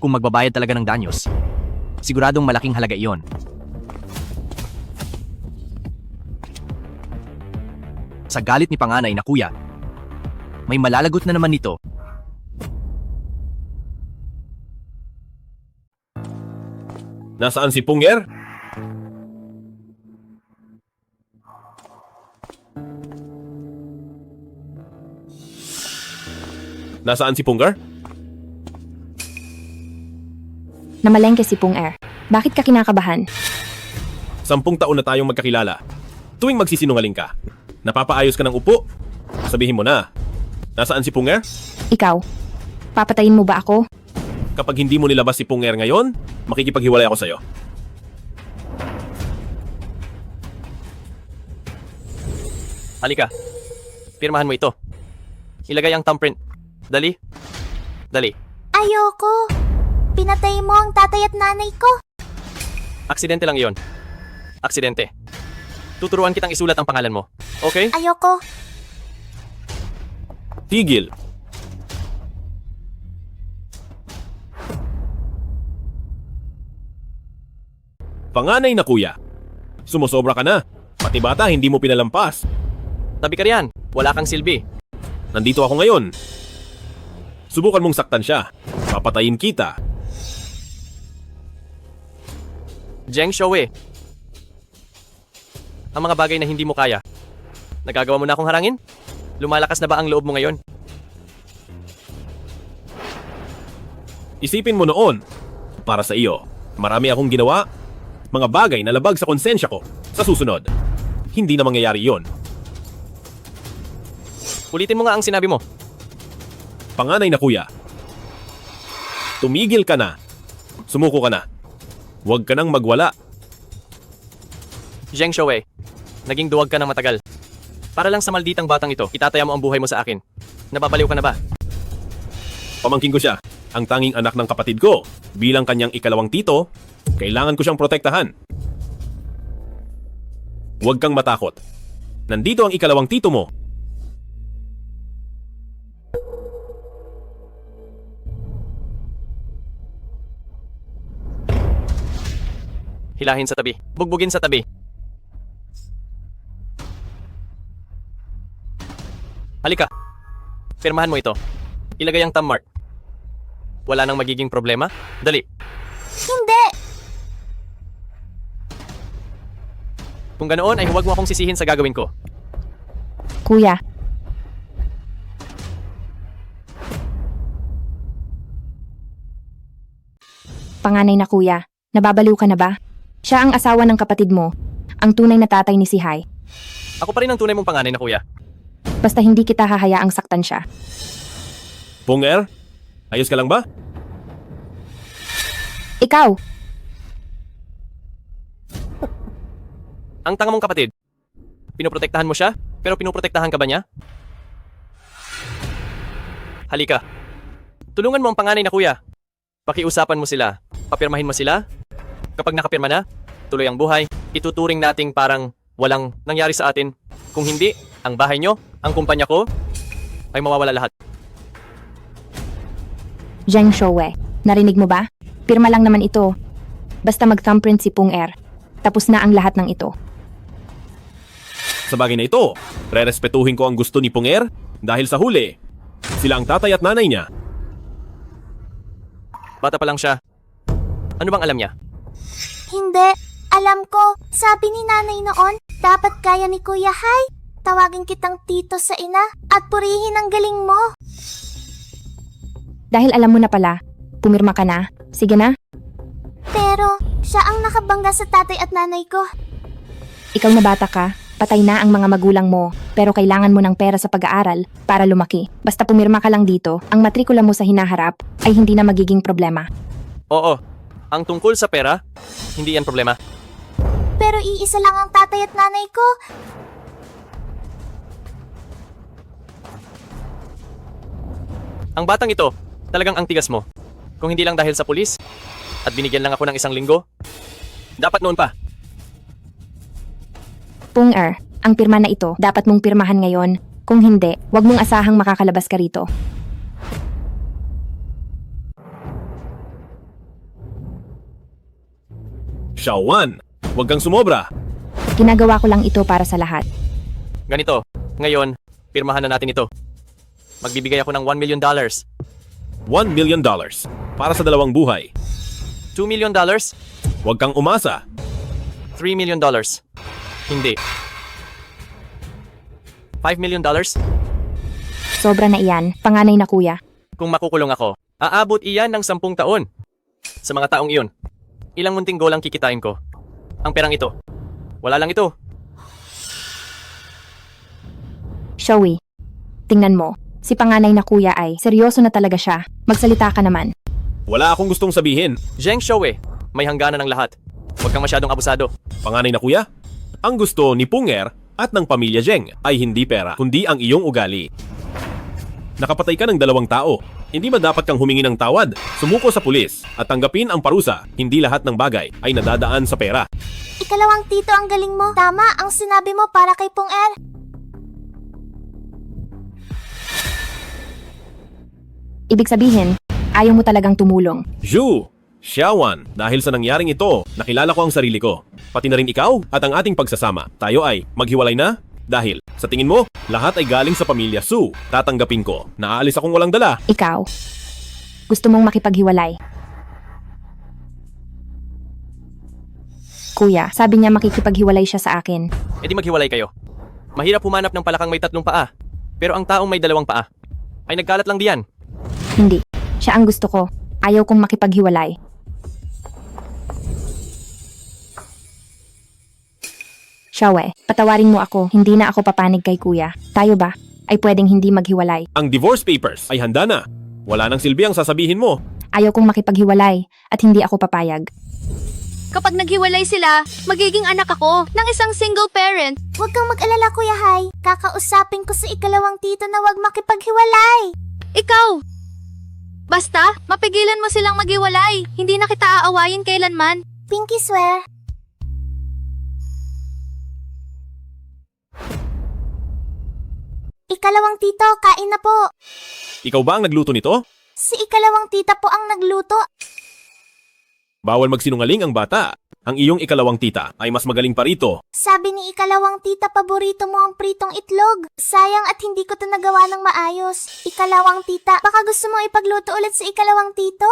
kung magbabayad talaga ng danyos, siguradong malaking halaga iyon. Sa galit ni panganay na kuya, may malalagot na naman nito. Nasaan si Punger? Nasaan si Punger? Namalengke si Pung Er. Bakit ka kinakabahan? 10 taon na tayong magkakilala. Tuwing magsisinungaling ka, napapaayos ka ng upo. Sabihin mo na, nasaan si Punger? Ikaw, papatayin mo ba ako? Kapag hindi mo nilabas si Punger ngayon, makikipaghiwalay ako sa'yo. Halika, pirmahan mo ito. Ilagay ang thumbprint. Dali. Dali. Ayoko. Pinatay mo ang tatay at nanay ko. Aksidente lang iyon. Aksidente. Tuturuan kitang isulat ang pangalan mo. Okay? Ayoko. Tigil. Panganay na kuya. Sumusobra ka na. Pati bata hindi mo pinalampas. Tabi ka riyan. Wala kang silbi. Nandito ako ngayon. Subukan mong saktan siya. Papatayin kita. Zheng Shouwei. Ang mga bagay na hindi mo kaya. Nagagawa mo na akong harangin? Lumalakas na ba ang loob mo ngayon? Isipin mo noon. Para sa iyo, marami akong ginawa. Mga bagay na labag sa konsensya ko. Sa susunod, hindi na mangyayari yon. Ulitin mo nga ang sinabi mo. Panganay na kuya. Tumigil ka na. Sumuko ka na. Huwag ka nang magwala. Zheng Shouwei, naging duwag ka ng matagal. Para lang sa malditang batang ito, itataya mo ang buhay mo sa akin. Nababaliw ka na ba? Pamangkin ko siya. Ang tanging anak ng kapatid ko. Bilang kanyang ikalawang tito, kailangan ko siyang protektahan. Huwag kang matakot. Nandito ang ikalawang tito mo. Hilahin sa tabi. Bugbugin sa tabi. Halika. Pirmahan mo ito. Ilagay ang thumb mark. Wala nang magiging problema? Dali. Hindi. Kung ganoon ay huwag mo akong sisihin sa gagawin ko. Kuya, panganay na kuya, nababaliw ka na ba? Siya ang asawa ng kapatid mo, ang tunay na tatay ni si Hai. Ako pa rin ang tunay mong panganay na kuya. Basta hindi kita hahayaang saktan siya. Punger, ayos ka lang ba? Ikaw, Ang tanga mong kapatid. Pinoprotektahan mo siya, pero pinoprotektahan ka ba niya? Halika. Tulungan mo ang panganay na kuya. Pakiusapan mo sila. Papirmahin mo sila. Kapag nakapirma na, tuloy ang buhay. Ituturing nating parang walang nangyari sa atin. Kung hindi, ang bahay nyo, ang kumpanya ko, ay mawawala lahat. Zheng Shouwei, narinig mo ba? Pirma lang naman ito. Basta mag-thumbprint si Pung Er. Tapos na ang lahat ng ito. Sa bagay na ito, rerespetuhin ko ang gusto ni Punger dahil sa huli, sila ang tatay at nanay niya. Bata pa lang siya. Ano bang alam niya? Hindi. Alam ko, sabi ni nanay noon, dapat kaya ni Kuya Hai. Tawagin kitang tito sa ina at purihin ang galing mo. Dahil alam mo na pala, pumirma ka na. Sige na, Pero, siya ang nakabangga sa tatay at nanay ko. ikaw na bata ka. Patay na ang mga magulang mo, pero kailangan mo ng pera sa pag-aaral para lumaki. Basta pumirma ka lang dito, ang matrikula mo sa hinaharap ay hindi na magiging problema. Oo. Ang tungkol sa pera, hindi yan problema. Pero iisa lang ang tatay at nanay ko. Ang batang ito, talagang ang tigas mo. Kung hindi lang dahil sa pulis, at binigyan lang ako ng 1 linggo, dapat noon pa. Pung ang pirma na ito dapat mong pirmahan ngayon. Kung hindi, wag mong asahang makakalabas ka rito. Xiaowan, huwag kang sumobra. Ginagawa ko lang ito para sa lahat. Ganito, ngayon, pirmahan na natin ito. Magbibigay ako ng $1 million. $1 $1 million para sa 2 buhay. $2 million? Huwag kang umasa. $3 million. Hindi. $5 million? Sobra na iyan, panganay na kuya. Kung makukulong ako, aabot iyan ng 10 taon. Sa mga taong iyon, ilang munting goal ang kikitain ko. Ang perang ito. Wala lang ito. Showy, tingnan mo. Si panganay na kuya ay seryoso na talaga siya. Magsalita ka naman. Wala akong gustong sabihin. Zheng Showe, may hangganan ng lahat. Huwag kang masyadong abusado. Panganay na kuya, ang gusto ni Punger at ng pamilya Zheng ay hindi pera, kundi ang iyong ugali. Nakapatay ka ng 2 tao. Hindi ba dapat kang humingi ng tawad, sumuko sa pulis, at tanggapin ang parusa? Hindi lahat ng bagay ay nadadaan sa pera. Ikalawang tito, ang galing mo. Tama ang sinabi mo para kay Pung-er. Ibig sabihin, ayaw mo talagang tumulong. Zhu, Xiaowan, dahil sa nangyaring ito, nakilala ko ang sarili ko. Pati na rin ikaw at ang ating pagsasama. Tayo ay maghiwalay na? Dahil, sa tingin mo, lahat ay galing sa pamilya Su. Tatanggapin ko. Naaalis akong walang dala. Ikaw, gusto mong makipaghiwalay. Kuya, sabi niya makikipaghiwalay siya sa akin. E di maghiwalay kayo. Mahirap humanap ng palakang may 3 paa. Pero ang taong may 2 paa, ay nagkalat lang diyan. Hindi, siya ang gusto ko. Ayaw kong makipaghiwalay. Xiaowe, patawarin mo ako. Hindi na ako papanig kay kuya. Tayo ba ay pwedeng hindi maghiwalay? Ang divorce papers ay handa na. Wala nang silbi ang sasabihin mo. Ayaw kong makipaghiwalay at hindi ako papayag. Kapag naghiwalay sila, magiging anak ako ng isang single parent. Huwag kang mag-alala, Kuya Hai. Kakausapin ko sa ikalawang tito na huwag makipaghiwalay. Ikaw! Basta, mapigilan mo silang maghiwalay. Hindi na kita aawayin kailanman. Pinky swear. Ikalawang tito, kain na po. Ikaw ba ang nagluto nito? Si ikalawang tita po ang nagluto. Bawal magsinungaling ang bata. Ang iyong ikalawang tita ay mas magaling pa rito. Sabi ni ikalawang tita, paborito mo ang pritong itlog. Sayang at hindi ko ito nagawa ng maayos. Ikalawang tita, baka gusto mo ipagluto ulit sa ikalawang tito?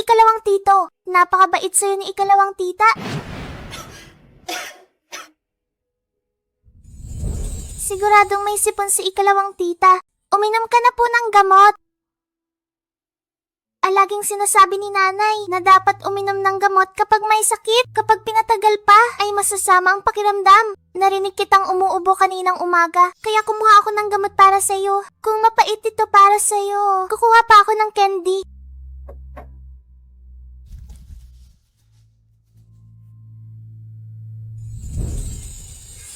Ikalawang tito, napakabait sa'yo ni ikalawang tita. Siguradong may sipon si ikalawang tita. Uminom ka na po ng gamot. Laging sinasabi ni nanay na dapat uminom ng gamot kapag may sakit. Kapag pinatagal pa, ay masasama ang pakiramdam. Narinig kitang umuubo kaninang umaga, kaya kumuha ako ng gamot para sa'yo. Kung mapait ito para sa'yo, kukuha pa ako ng candy.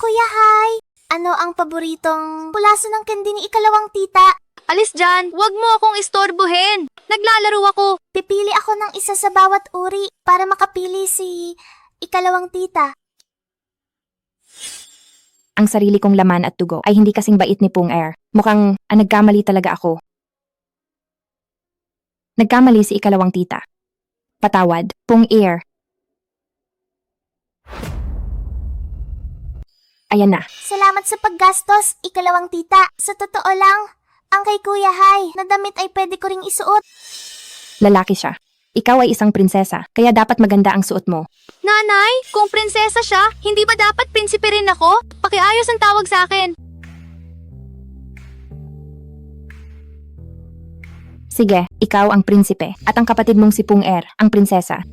Kuya Hai, ano ang paboritong pulaso ng candy ni ikalawang tita? Alis dyan, wag mo akong istorbohin. Naglalaro ako. Pipili ako ng isa sa bawat uri para makapili si ikalawang tita. Ang sarili kong laman at dugo ay hindi kasing bait ni Pung-er. Mukhang nagkamali talaga ako. Nagkamali si ikalawang tita. Patawad, Pung-er. Ayan na. Salamat sa paggastos, ikalawang tita. Sa totoo lang, ang kay Kuya Hai na damit ay pwede ko ring isuot. Lalaki siya. Ikaw ay isang prinsesa, kaya dapat maganda ang suot mo. Nanay, kung prinsesa siya, hindi ba dapat prinsipe rin ako? Pakiayos ang tawag sa akin. Sige, ikaw ang prinsipe at ang kapatid mong si Pung-er ang prinsesa.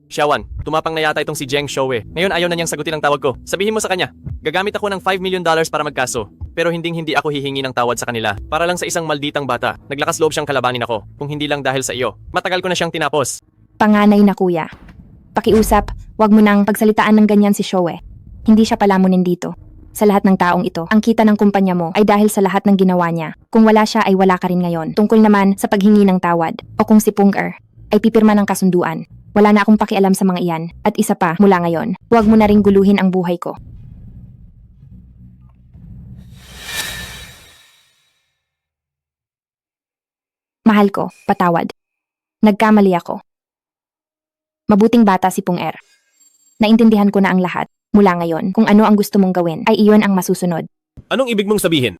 Xiaowan, tumapang na yata itong si Zheng Showe. Ngayon ayaw na niyang sagutin ang tawag ko. Sabihin mo sa kanya, gagamit ako ng $5 million para magkaso. Pero hindi ako hihingi ng tawad sa kanila. Para lang sa isang malditang bata. Naglakas loob siyang kalabanin ako. Kung hindi lang dahil sa iyo. Matagal ko na siyang tinapos. Panganay na kuya. Pakiusap, wag mo nang pagsalitaan ng ganyan si Shoe. Hindi siya palamunin dito. Sa lahat ng taong ito, ang kita ng kumpanya mo ay dahil sa lahat ng ginawa niya. Kung wala siya ay wala ka rin ngayon. Tungkol naman sa paghingi ng tawad o kung si Pung-er ay pipirma ng kasunduan. Wala na akong pakialam sa mga iyan. At isa pa, mula ngayon, huwag mo na ring guluhin ang buhay ko. Mahal ko, patawad. Nagkamali ako. Mabuting bata si Pung-er. Naintindihan ko na ang lahat. Mula ngayon, kung ano ang gusto mong gawin, ay iyon ang masusunod. Anong ibig mong sabihin?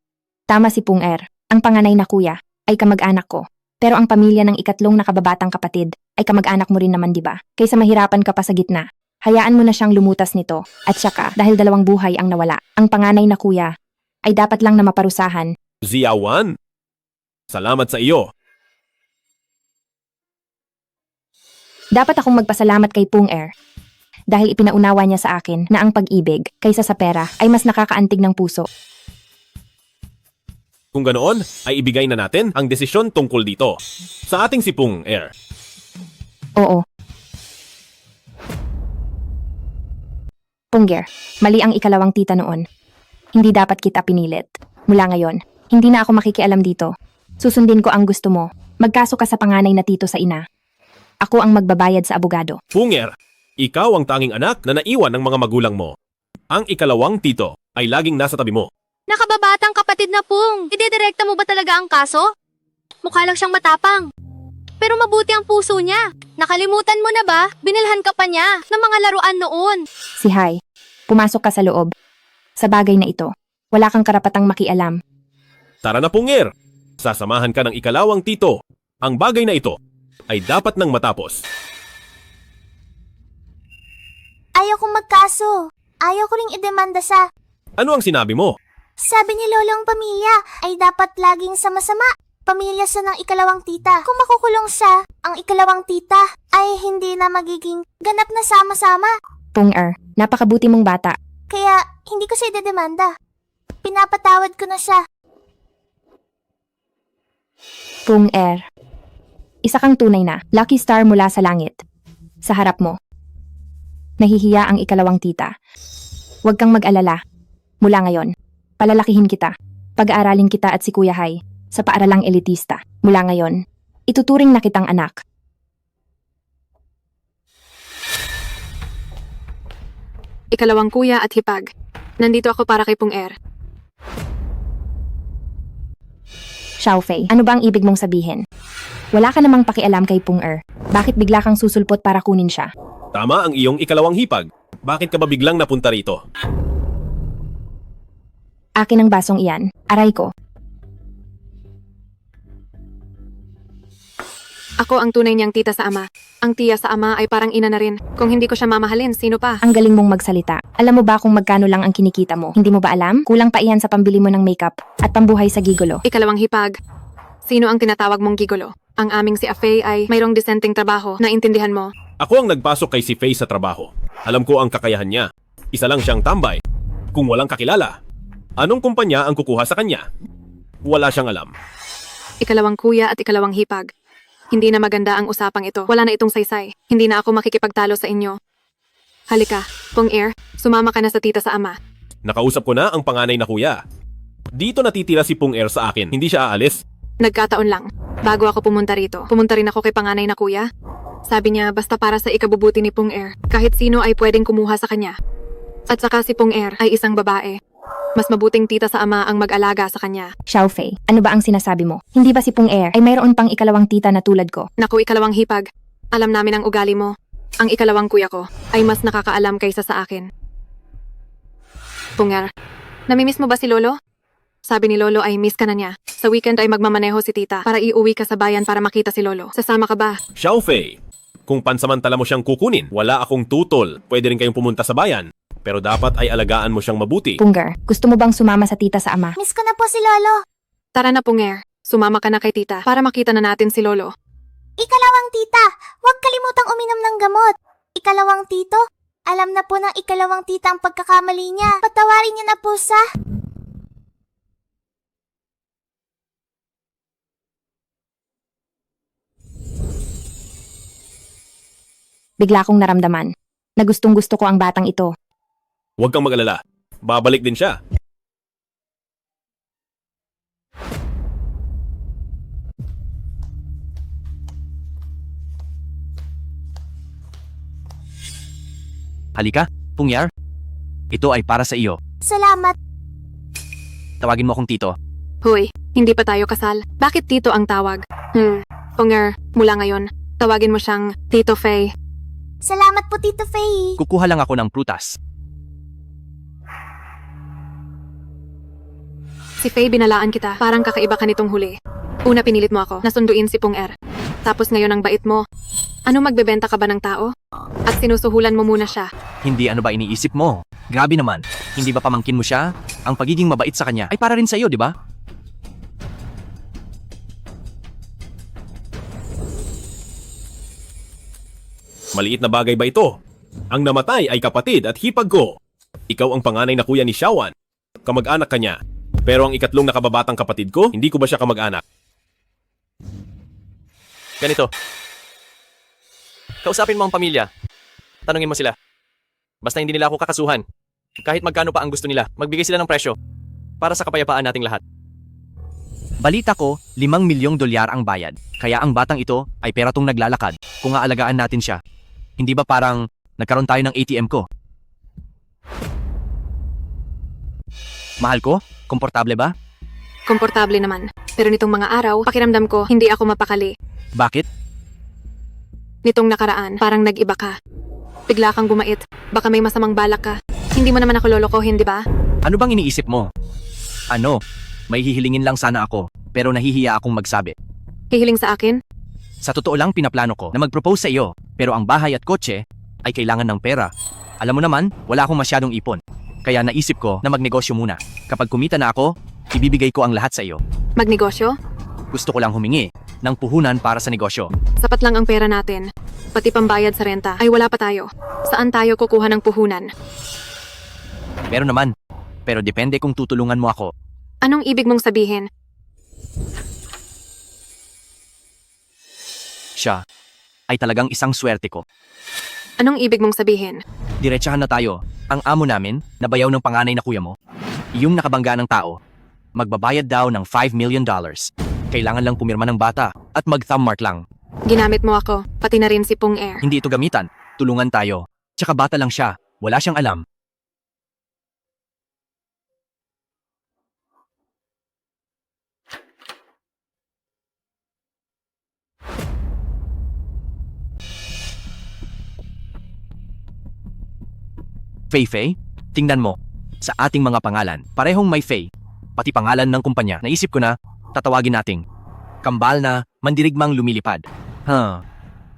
Tama si Pung-er. Ang panganay na kuya ay kamag-anak ko. Pero ang pamilya ng ikatlong nakababatang kapatid ay kamag-anak mo rin naman, di ba? Kaysa mahirapan ka pa sa gitna. Hayaan mo na siyang lumutas nito. At saka, dahil 2 buhay ang nawala, ang panganay na kuya ay dapat lang na maparusahan. Ziawan? Salamat sa iyo. Dapat akong magpasalamat kay Pung-er. Dahil ipinaunawa niya sa akin na ang pag-ibig kaysa sa pera ay mas nakakaantig ng puso. Kung ganoon, ay ibigay na natin ang desisyon tungkol dito. Sa ating si Pung-er. Oo. Pung-er, mali ang ikalawang tita noon. Hindi dapat kita pinilit. Mula ngayon, hindi na ako makikialam dito. Susundin ko ang gusto mo. Magkaso ka sa panganay na tito sa ina. Ako ang magbabayad sa abogado. Pung-er, ikaw ang tanging anak na naiwan ng mga magulang mo. Ang ikalawang tito ay laging nasa tabi mo. Nakababatang kapatid na Pung. Idedirekta mo ba talaga ang kaso? Mukha lang siyang matapang. Pero mabuti ang puso niya. Nakalimutan mo na ba? Binilhan ka pa niya ng mga laruan noon. Si Hai, pumasok ka sa loob. Sa bagay na ito, wala kang karapatang makialam. Tara na, Pung-er. Sasamahan ka ng ikalawang tito. Ang bagay na ito ay dapat nang matapos. Ayaw kong magkaso. Ayaw ko ring idemanda sa... Ano ang sinabi mo? Sabi ni Lolo ang pamilya ay dapat laging sama-sama. Pamilya siya ng ikalawang tita. Kung makukulong siya, ang ikalawang tita ay hindi na magiging ganap na sama-sama. Pung-er, napakabuti mong bata. Kaya hindi ko siya idedemanda. Pinapatawad ko na siya. Pung-er, isa kang tunay na lucky star mula sa langit. Sa harap mo, nahihiya ang ikalawang tita. Huwag kang mag-alala. Mula ngayon, palalakihin kita. Pag-aaralin kita at si Kuya Hai sa paaralang elitista. Mula ngayon, ituturing na kitang anak. Ikalawang kuya at hipag. Nandito ako para kay Pung-er. Xiaofei, ano ba ang ibig mong sabihin? Wala ka namang pakialam kay Pung-er. Bakit bigla kang susulpot para kunin siya? Tama ang iyong ikalawang hipag. Bakit ka ba biglang napunta rito? Akin ang basong iyan. Aray ko. Ako ang tunay niyang tita sa ama. Ang tiya sa ama ay parang ina na rin. Kung hindi ko siya mamahalin, sino pa? Ang galing mong magsalita. Alam mo ba kung magkano lang ang kinikita mo? Hindi mo ba alam? Kulang pa iyan sa pambili mo ng makeup at pambuhay sa gigolo. Ikalawang hipag. Sino ang tinatawag mong gigolo? Ang aming si Afei ay mayroong disenteng trabaho. Naintindihan mo? Ako ang nagpasok kay si Faye sa trabaho. Alam ko ang kakayahan niya. Isa lang siyang tambay. Kung walang kakilala, anong kumpanya ang kukuha sa kanya? Wala siyang alam. Ikalawang kuya at ikalawang hipag. Hindi na maganda ang usapang ito. Wala na itong saysay. Hindi na ako makikipagtalo sa inyo. Halika, Pung-er, sumama ka na sa tita sa ama. Nakausap ko na ang panganay na kuya. Dito natitira si Pung-er sa akin. Hindi siya aalis. Nagkataon lang. Bago ako pumunta rito, pumunta rin ako kay panganay na kuya. Sabi niya basta para sa ikabubuti ni Pung-er, kahit sino ay pwedeng kumuha sa kanya. At saka si Pung-er ay isang babae. Mas mabuting tita sa ama ang mag-alaga sa kanya. Xiaofei, ano ba ang sinasabi mo? Hindi ba si Pung-er ay mayroon pang ikalawang tita na tulad ko? Naku, ikalawang hipag. Alam namin ang ugali mo. Ang ikalawang kuya ko ay mas nakakaalam kaysa sa akin. Pung-er, namimiss mo ba si Lolo? Sabi ni Lolo ay miss ka na niya. Sa weekend ay magmamaneho si tita para iuwi ka sa bayan para makita si Lolo. Sasama ka ba? Xiaofei, kung pansamantala mo siyang kukunin, wala akong tutol. Pwede rin kayong pumunta sa bayan. Pero dapat ay alagaan mo siyang mabuti. Pung-er, gusto mo bang sumama sa tita sa ama? Miss ko na po si Lolo. Tara na, Pung-er. Sumama ka na kay tita para makita na natin si Lolo. Ikalawang tita, huwag kalimutang uminom ng gamot. Ikalawang tito, alam na po ng ikalawang tita ang pagkakamali niya. Patawarin niyo na po sa... Bigla kong naramdaman na gustong-gusto ko ang batang ito. Huwag kang mag-alala. Babalik din siya. Halika, Pungyar. Ito ay para sa iyo. Salamat. Tawagin mo akong tito. Hoy, hindi pa tayo kasal. Bakit Tito ang tawag? Punger, mula ngayon, tawagin mo siyang Tito Faye. Salamat po, Tito Faye. Kukuha lang ako ng prutas. Si Faye binalaan kita, parang kakaiba ka nitong huli. Una pinilit mo ako, nasunduin si Punger. Tapos ngayon ang bait mo. Ano, magbebenta ka ba ng tao? At sinusuhulan mo muna siya. Hindi, ano ba iniisip mo? Grabe naman. Hindi ba pamangkin mo siya? Ang pagiging mabait sa kanya ay para rin sa iyo, di ba? Maliit na bagay ba ito? Ang namatay ay kapatid at hipag ko. Ikaw ang panganay na kuya ni Shawan. Kamag-anak ka niya. Pero ang ikatlong nakababatang kapatid ko, hindi ko ba siya kamag-anak? Ganito. Kausapin mo ang pamilya. Tanungin mo sila. Basta hindi nila ako kakasuhan. Kahit magkano pa ang gusto nila, magbigay sila ng presyo. Para sa kapayapaan nating lahat. Balita ko, 5 milyong dolyar ang bayad. Kaya ang batang ito ay pera tong naglalakad kung aalagaan natin siya. Hindi ba parang nagkaroon tayo ng ATM ko? Mahal ko? Komportable ba? Komportable naman. Pero nitong mga araw, pakiramdam ko, hindi ako mapakali. Bakit? Nitong nakaraan, parang nag-iba ka. Bigla kang bumait. Baka may masamang balak ka. Hindi mo naman ako lolokohin, di ba? Ano bang iniisip mo? Ano? May hihilingin lang sana ako, pero nahihiya akong magsabi. Hihiling sa akin? Sa totoo lang pinaplano ko na mag-propose sa iyo, pero ang bahay at kotse ay kailangan ng pera. Alam mo naman, wala akong masyadong ipon. Kaya naisip ko na magnegosyo muna. Kapag kumita na ako, ibibigay ko ang lahat sa iyo. Magnegosyo? Gusto ko lang humingi ng puhunan para sa negosyo. Sapat lang ang pera natin. Pati pambayad sa renta ay wala pa tayo. Saan tayo kukuha ng puhunan? Meron naman, pero depende kung tutulungan mo ako. Anong ibig mong sabihin? Siya ay talagang isang swerte ko. Anong ibig mong sabihin? Diretsahan na tayo. Ang amo namin, na bayaw ng panganay na kuya mo, yung nakabangga ng tao, magbabayad daw ng $5 million. Kailangan lang pumirma ng bata at mag-thumb mark lang. Ginamit mo ako, pati na rin si Pung Air. Hindi ito gamitan. Tulungan tayo. Tsaka bata lang siya. Wala siyang alam. Fei, tingnan mo. Sa ating mga pangalan, parehong may Fei. Pati pangalan ng kumpanya. Naisip ko na, tatawagin nating kambal na mandirigmang lumilipad.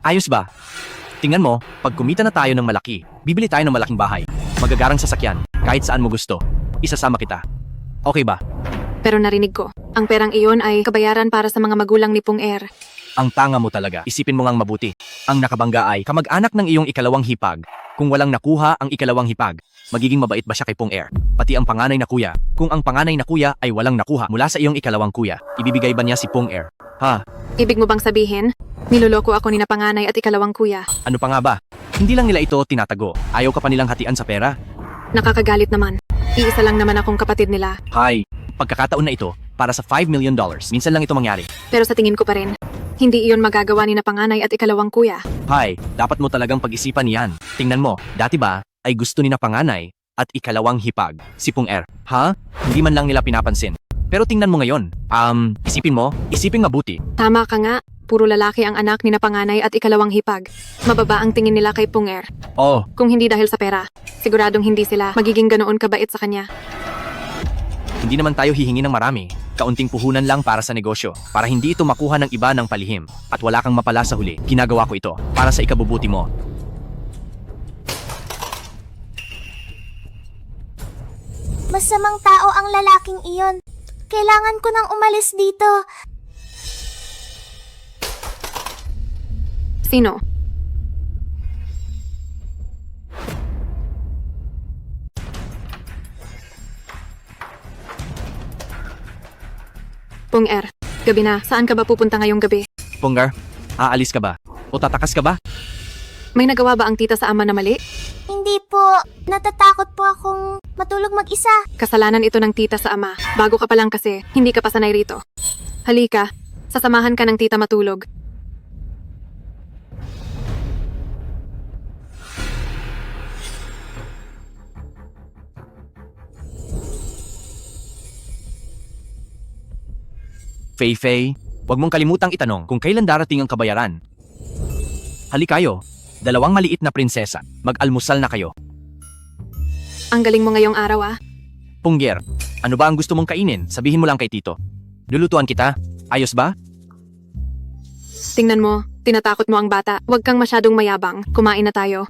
Ayos ba? Tingnan mo, pag kumita na tayo ng malaki, bibili tayo ng malaking bahay. Magagarang sasakyan, kahit saan mo gusto. Isasama kita. Okay ba? Pero narinig ko, ang perang iyon ay kabayaran para sa mga magulang ni Pung Air. Ang tanga mo talaga. Isipin mo ngang mabuti. Ang nakabangga ay kamag-anak ng iyong ikalawang hipag. Kung walang nakuha ang ikalawang hipag, magiging mabait ba siya kay Pung Air? Pati ang panganay na kuya. Kung ang panganay na kuya ay walang nakuha mula sa iyong ikalawang kuya, ibibigay ba niya si Pung Air? Ha? Ibig mo bang sabihin, niloloko ako ni na panganay at ikalawang kuya? Ano pa nga ba? Hindi lang nila ito tinatago. Ayaw ka pa nilang hatian sa pera? Nakakagalit naman. Iisa lang naman akong kapatid nila. Hay, pagkakataon na ito, para sa $5 million, minsan lang ito mangyari. Pero sa tingin ko pa rin, hindi iyon magagawa ni na panganay at ikalawang kuya. Hay, dapat mo talagang pag-isipan yan. Tingnan mo, dati ba ay gusto ni na panganay at ikalawang hipag, si Pung Air? Ha? Hindi man lang nila pinapansin. Pero tingnan mo ngayon. Isipin mabuti. Tama ka nga, puro lalaki ang anak ni na panganay at ikalawang hipag. Mababa ang tingin nila kay Pung Air. Oh, Kung hindi dahil sa pera, siguradong hindi sila magiging ganoon kabait sa kanya. hindi naman tayo hihingi ng marami. Kaunting puhunan lang para sa negosyo, para hindi ito makuha ng iba ng palihim. At wala kang mapala sa huli. Ginagawa ko ito para sa ikabubuti mo. Masamang tao ang lalaking iyon. Kailangan ko nang umalis dito. Sino? Pung Air, gabi na. Saan ka ba pupunta ngayong gabi? Punggar, aalis ka ba? O tatakas ka ba? May nagawa ba ang tita sa ama na mali? Hindi po. Natatakot po akong matulog mag-isa. Kasalanan ito ng tita sa ama. Bago ka pa lang kasi, hindi ka pa sanay rito. Halika, sasamahan ka ng tita matulog. Fei, huwag mong kalimutang itanong kung kailan darating ang kabayaran. Halikayo, dalawang maliit na prinsesa, mag-almusal na kayo. Ang galing mo ngayong araw ah. Pungger, ano ba ang gusto mong kainin? Sabihin mo lang kay Tito. Lulutuan kita. Ayos ba? Tingnan mo, tinatakot mo ang bata. Huwag kang masyadong mayabang. Kumain na tayo.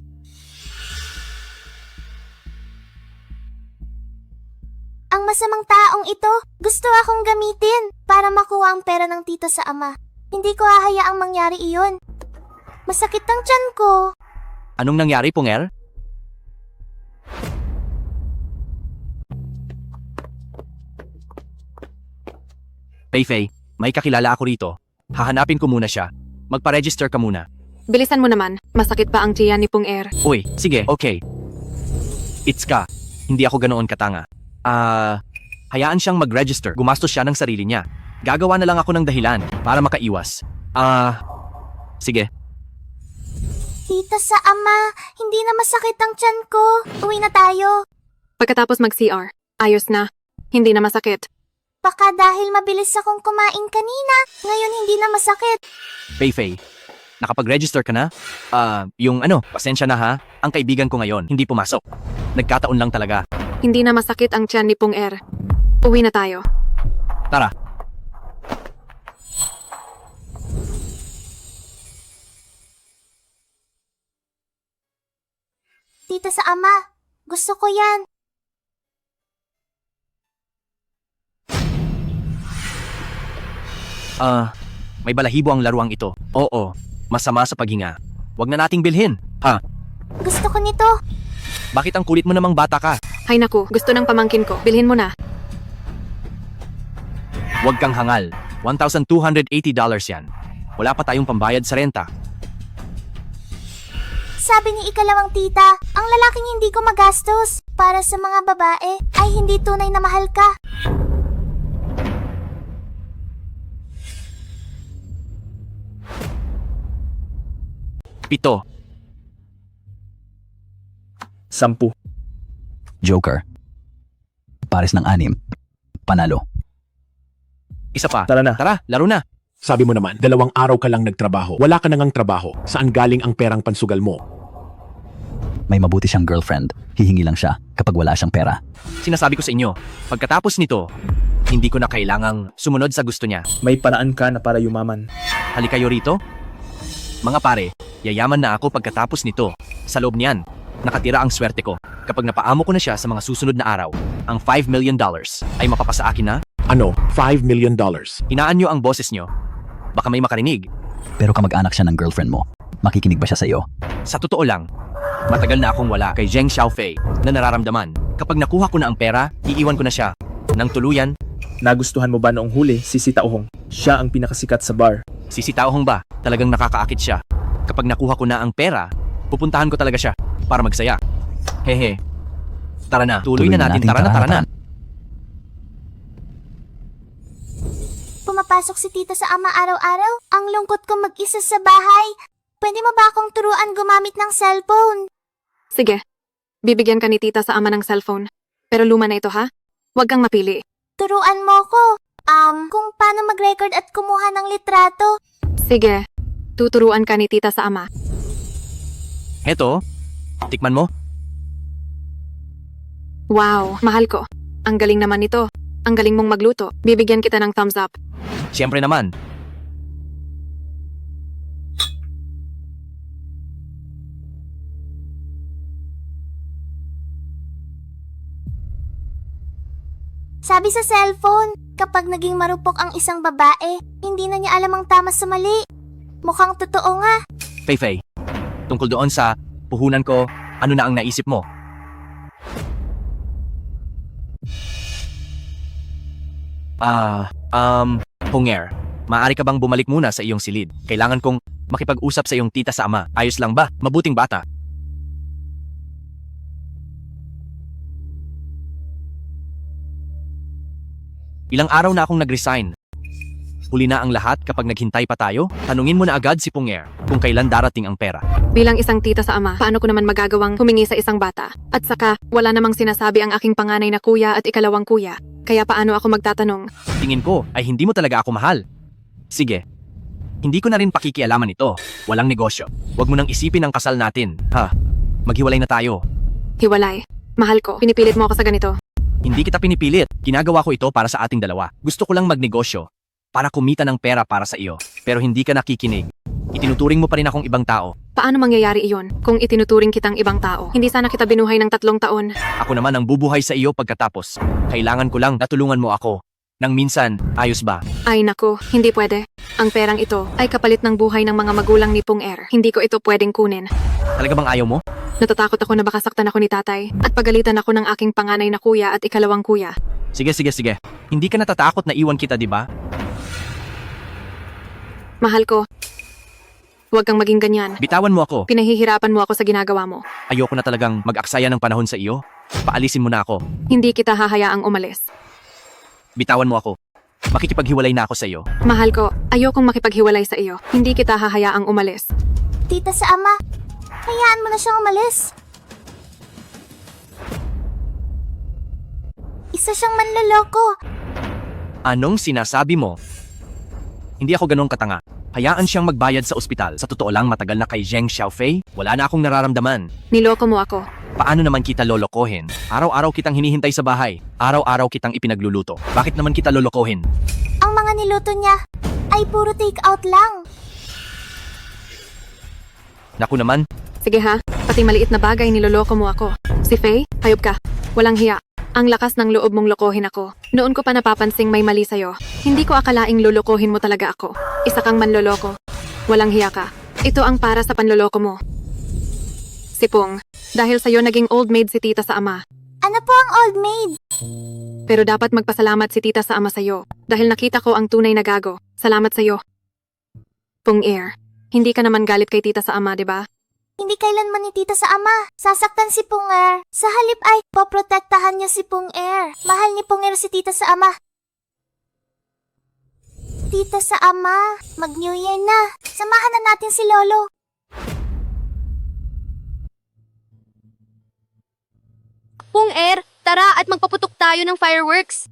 Ang masamang taong ito, gusto akong gamitin para makuha ang pera ng tita sa ama. Hindi ko hahayaang mangyari iyon. Masakit ang tiyan ko. Anong nangyari, Punger? Fei, may kakilala ako rito. Hahanapin ko muna siya. Magpa-register ka muna. Bilisan mo naman, masakit pa ang tiyan ni Pung Er. Uy, sige, okay. Itska, hindi ako ganoon katanga. Hayaan siyang mag-register. Gumastos siya ng sarili niya. Gagawa na lang ako ng dahilan para makaiwas. Sige. Tita sa ama, hindi na masakit ang tiyan ko. Uwi na tayo. Pagkatapos mag-CR, ayos na. Hindi na masakit. Baka dahil mabilis akong kumain kanina, ngayon hindi na masakit. Fei, nakapag-register ka na? Pasensya na ha. Ang kaibigan ko ngayon, hindi pumasok. Nagkataon lang talaga. Hindi na masakit ang tiyan ni Pung Er. Uwi na tayo. Tara. Tita sa ama, gusto ko yan. May balahibo ang laruang ito. Oo, masama sa paghinga. Huwag na nating bilhin. Ha? Gusto ko nito. Bakit ang kulit mo namang bata ka? Hay naku, gusto ng pamangkin ko. Bilhin mo na. Huwag kang hangal. $1,280 yan. Wala pa tayong pambayad sa renta. Sabi ni ikalawang tita, ang lalaking hindi ko magastos. Para sa mga babae, ay hindi tunay na mahal ka. Pito. 10. Joker. Pares ng 6. Panalo. Isa pa. Tara na. Tara, laro na. Sabi mo naman, 2 araw ka lang nagtrabaho. Wala ka nangang trabaho. Saan galing ang perang pansugal mo? May mabuti siyang girlfriend. Hihingi lang siya kapag wala siyang pera. Sinasabi ko sa inyo, pagkatapos nito, hindi ko na kailangang sumunod sa gusto niya. May paraan ka na para yumaman. Halikayo rito. Mga pare, yayaman na ako pagkatapos nito. Sa loob niyan, nakatira ang swerte ko. Kapag napaamo ko na siya sa mga susunod na araw, ang $5 million ay mapapasa akin na? Ano? $5 million? Hinaan niyo ang boses niyo. Baka may makarinig. Pero kamag-anak siya ng girlfriend mo. Makikinig ba siya sa iyo? Sa totoo lang, matagal na akong wala kay Zheng Xiaofei na nararamdaman. Kapag nakuha ko na ang pera, iiwan ko na siya. Nang tuluyan. Nagustuhan mo ba noong huli si Taohong? Siya ang pinakasikat sa bar. Si Taohong ba? Talagang nakakaakit siya. Kapag nakuha ko na ang pera, pupuntahan ko talaga siya para magsaya. Hehe. Tara na. Tuloy na natin. Tara na. Pumapasok si tita sa ama araw-araw. Ang lungkot ko mag-isa sa bahay. Pwede mo ba akong turuan gumamit ng cellphone? Sige. Bibigyan ka ni tita sa ama ng cellphone. Pero luma na ito ha? Huwag kang mapili. Turuan mo ko. Kung paano mag-record at kumuha ng litrato. Sige. Tuturuan ka ni tita sa ama. Heto. Tikman mo. Wow, mahal ko. Ang galing naman nito. Ang galing mong magluto. Bibigyan kita ng thumbs up. Siyempre naman. Sabi sa cellphone, kapag naging marupok ang isang babae, hindi na niya alam ang tama sa mali. Mukhang totoo nga. Fei, tungkol doon sa puhunan ko, ano na ang naisip mo? Punger, maaari ka bang bumalik muna sa iyong silid? Kailangan kong makipag-usap sa iyong tita sa ama. Ayos lang ba? Mabuting bata. Ilang araw na akong nag-resign. Huli na ang lahat kapag naghintay pa tayo. Tanungin mo na agad si Punger kung kailan darating ang pera. Bilang isang tita sa ama, paano ko naman magagawang humingi sa isang bata? At saka, wala namang sinasabi ang aking panganay na kuya at ikalawang kuya. Kaya paano ako magtatanong? Tingin ko ay hindi mo talaga ako mahal. Sige. Hindi ko na rin pakikialaman ito. Walang negosyo. Huwag mo nang isipin ang kasal natin. Ha? Maghiwalay na tayo. Hiwalay. Mahal ko, pinipilit mo ako sa ganito. Hindi kita pinipilit. Ginagawa ko ito para sa ating dalawa. Gusto ko lang magnegosyo. Para kumita ng pera para sa iyo. Pero hindi ka nakikinig. Itinuturing mo pa rin akong ibang tao. Paano mangyayari iyon kung itinuturing kitang ibang tao? Hindi sana kita binuhay ng 3 taon. Ako naman ang bubuhay sa iyo pagkatapos. Kailangan ko lang na tulungan mo ako. Nang minsan, ayos ba? Ay naku, hindi pwede. Ang perang ito ay kapalit ng buhay ng mga magulang ni Punger. Hindi ko ito pwedeng kunin. Talaga bang ayaw mo? Natatakot ako na baka saktan ako ni tatay at pagalitan ako ng aking panganay na kuya at ikalawang kuya. Sige. Hindi ka natatakot na iwan kita, di ba? Mahal ko, huwag kang maging ganyan. Bitawan mo ako. Pinahihirapan mo ako sa ginagawa mo. Ayoko na talagang mag-aksaya ng panahon sa iyo. Paalisin mo na ako. Hindi kita hahayaang umalis. Bitawan mo ako. Makikipaghiwalay na ako sa iyo. Mahal ko, ayokong makipaghiwalay sa iyo. Hindi kita hahayaang umalis. Tita sa ama, hayaan mo na siyang umalis. Isa siyang manloloko. Anong sinasabi mo? Hindi ako ganong katanga. Hayaan siyang magbayad sa ospital. Sa totoo lang, matagal na kay Zheng Xiaofei. Wala na akong nararamdaman. Niloko mo ako. Paano naman kita lolokohin? Araw-araw kitang hinihintay sa bahay. Araw-araw kitang ipinagluluto. Bakit naman kita lolokohin? Ang mga niluto niya ay puro take out lang. Naku naman, Sige ha, pati maliit na bagay niloloko mo ako. Si Faye, hayop ka. Walang hiya. Ang lakas ng loob mong lokohin ako. Noon ko pa napapansing may mali sa'yo. Hindi ko akalaing lolokohin mo talaga ako. Isa kang manloloko. Walang hiya ka. Ito ang para sa panloloko mo. Sipong, dahil sa'yo naging old maid si tita sa ama. Ano po ang old maid? Pero dapat magpasalamat si tita sa ama sa'yo. Dahil nakita ko ang tunay na gago. Salamat sa'yo. Punger, hindi ka naman galit kay tita sa ama, di ba? Hindi kailanman ni tita sa ama. Sasaktan si Punger. Sa halip ay poprotektahan niya si Punger. Mahal ni Punger si tita sa ama. Tita sa ama, mag-New Year na. Samahan na natin si Lolo. Punger, tara at magpaputok tayo ng fireworks.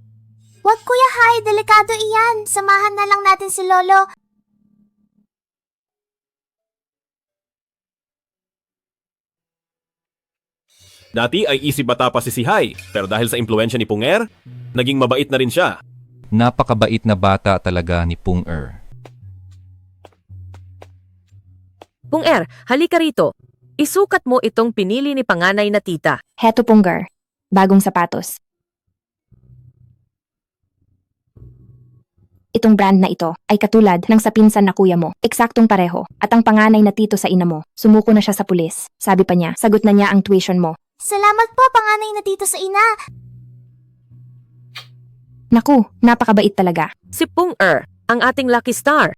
Wag Kuya Hai, delikado iyan. Samahan na lang natin si Lolo. Dati ay isip bata pa si Hai, pero dahil sa impluensya ni Punger, naging mabait na rin siya. Napakabait na bata talaga ni Punger. Punger, halika rito. Isukat mo itong pinili ni panganay na tita. Heto Punger, bagong sapatos. Itong brand na ito ay katulad ng sa pinsan na kuya mo. Eksaktong pareho. At ang panganay na tito sa ina mo, sumuko na siya sa pulis. Sabi pa niya, sagot na niya ang tuition mo. Salamat po, panganay na tito sa ina. Naku, napakabait talaga. Si Punger, ang ating lucky star.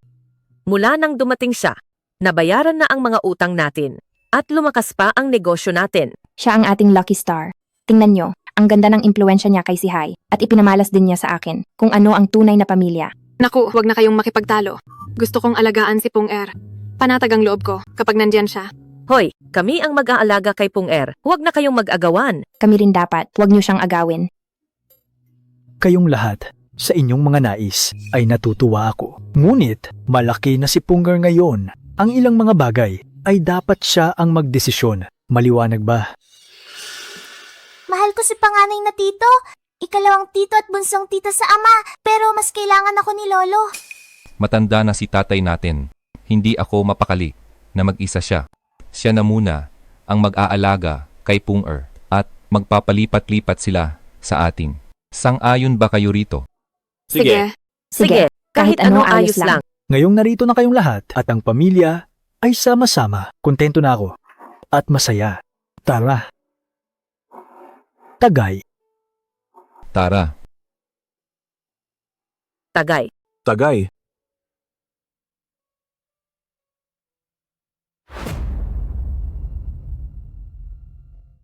Mula nang dumating siya, nabayaran na ang mga utang natin. At lumakas pa ang negosyo natin. Siya ang ating lucky star. Tingnan nyo, ang ganda ng impluensya niya kay si Hai. At ipinamalas din niya sa akin kung ano ang tunay na pamilya. Naku, huwag na kayong makipagtalo. Gusto kong alagaan si Punger. Panatag ang loob ko kapag nandyan siya. Hoy, kami ang mag-aalaga kay Punger. Huwag na kayong mag-agawan. Kami rin dapat, huwag niyo siyang agawin. Kayong lahat, sa inyong mga nais, ay natutuwa ako. Ngunit, malaki na si Punger ngayon. Ang ilang mga bagay ay dapat siya ang magdesisyon. Maliwanag ba? Mahal ko si panganay na tito. Ikalawang tito at bunsong tita sa ama. Pero mas kailangan ako ni Lolo. Matanda na si tatay natin. Hindi ako mapakali na mag-isa siya. Siya na muna ang mag-aalaga kay Punger at magpapalipat-lipat sila sa atin. Sang-ayon ba kayo rito? Sige. Kahit ano ayos lang. Ngayong narito na kayong lahat at ang pamilya ay sama-sama. Kontento na ako at masaya. Tara. Tagay. Tara. Tagay. Tagay.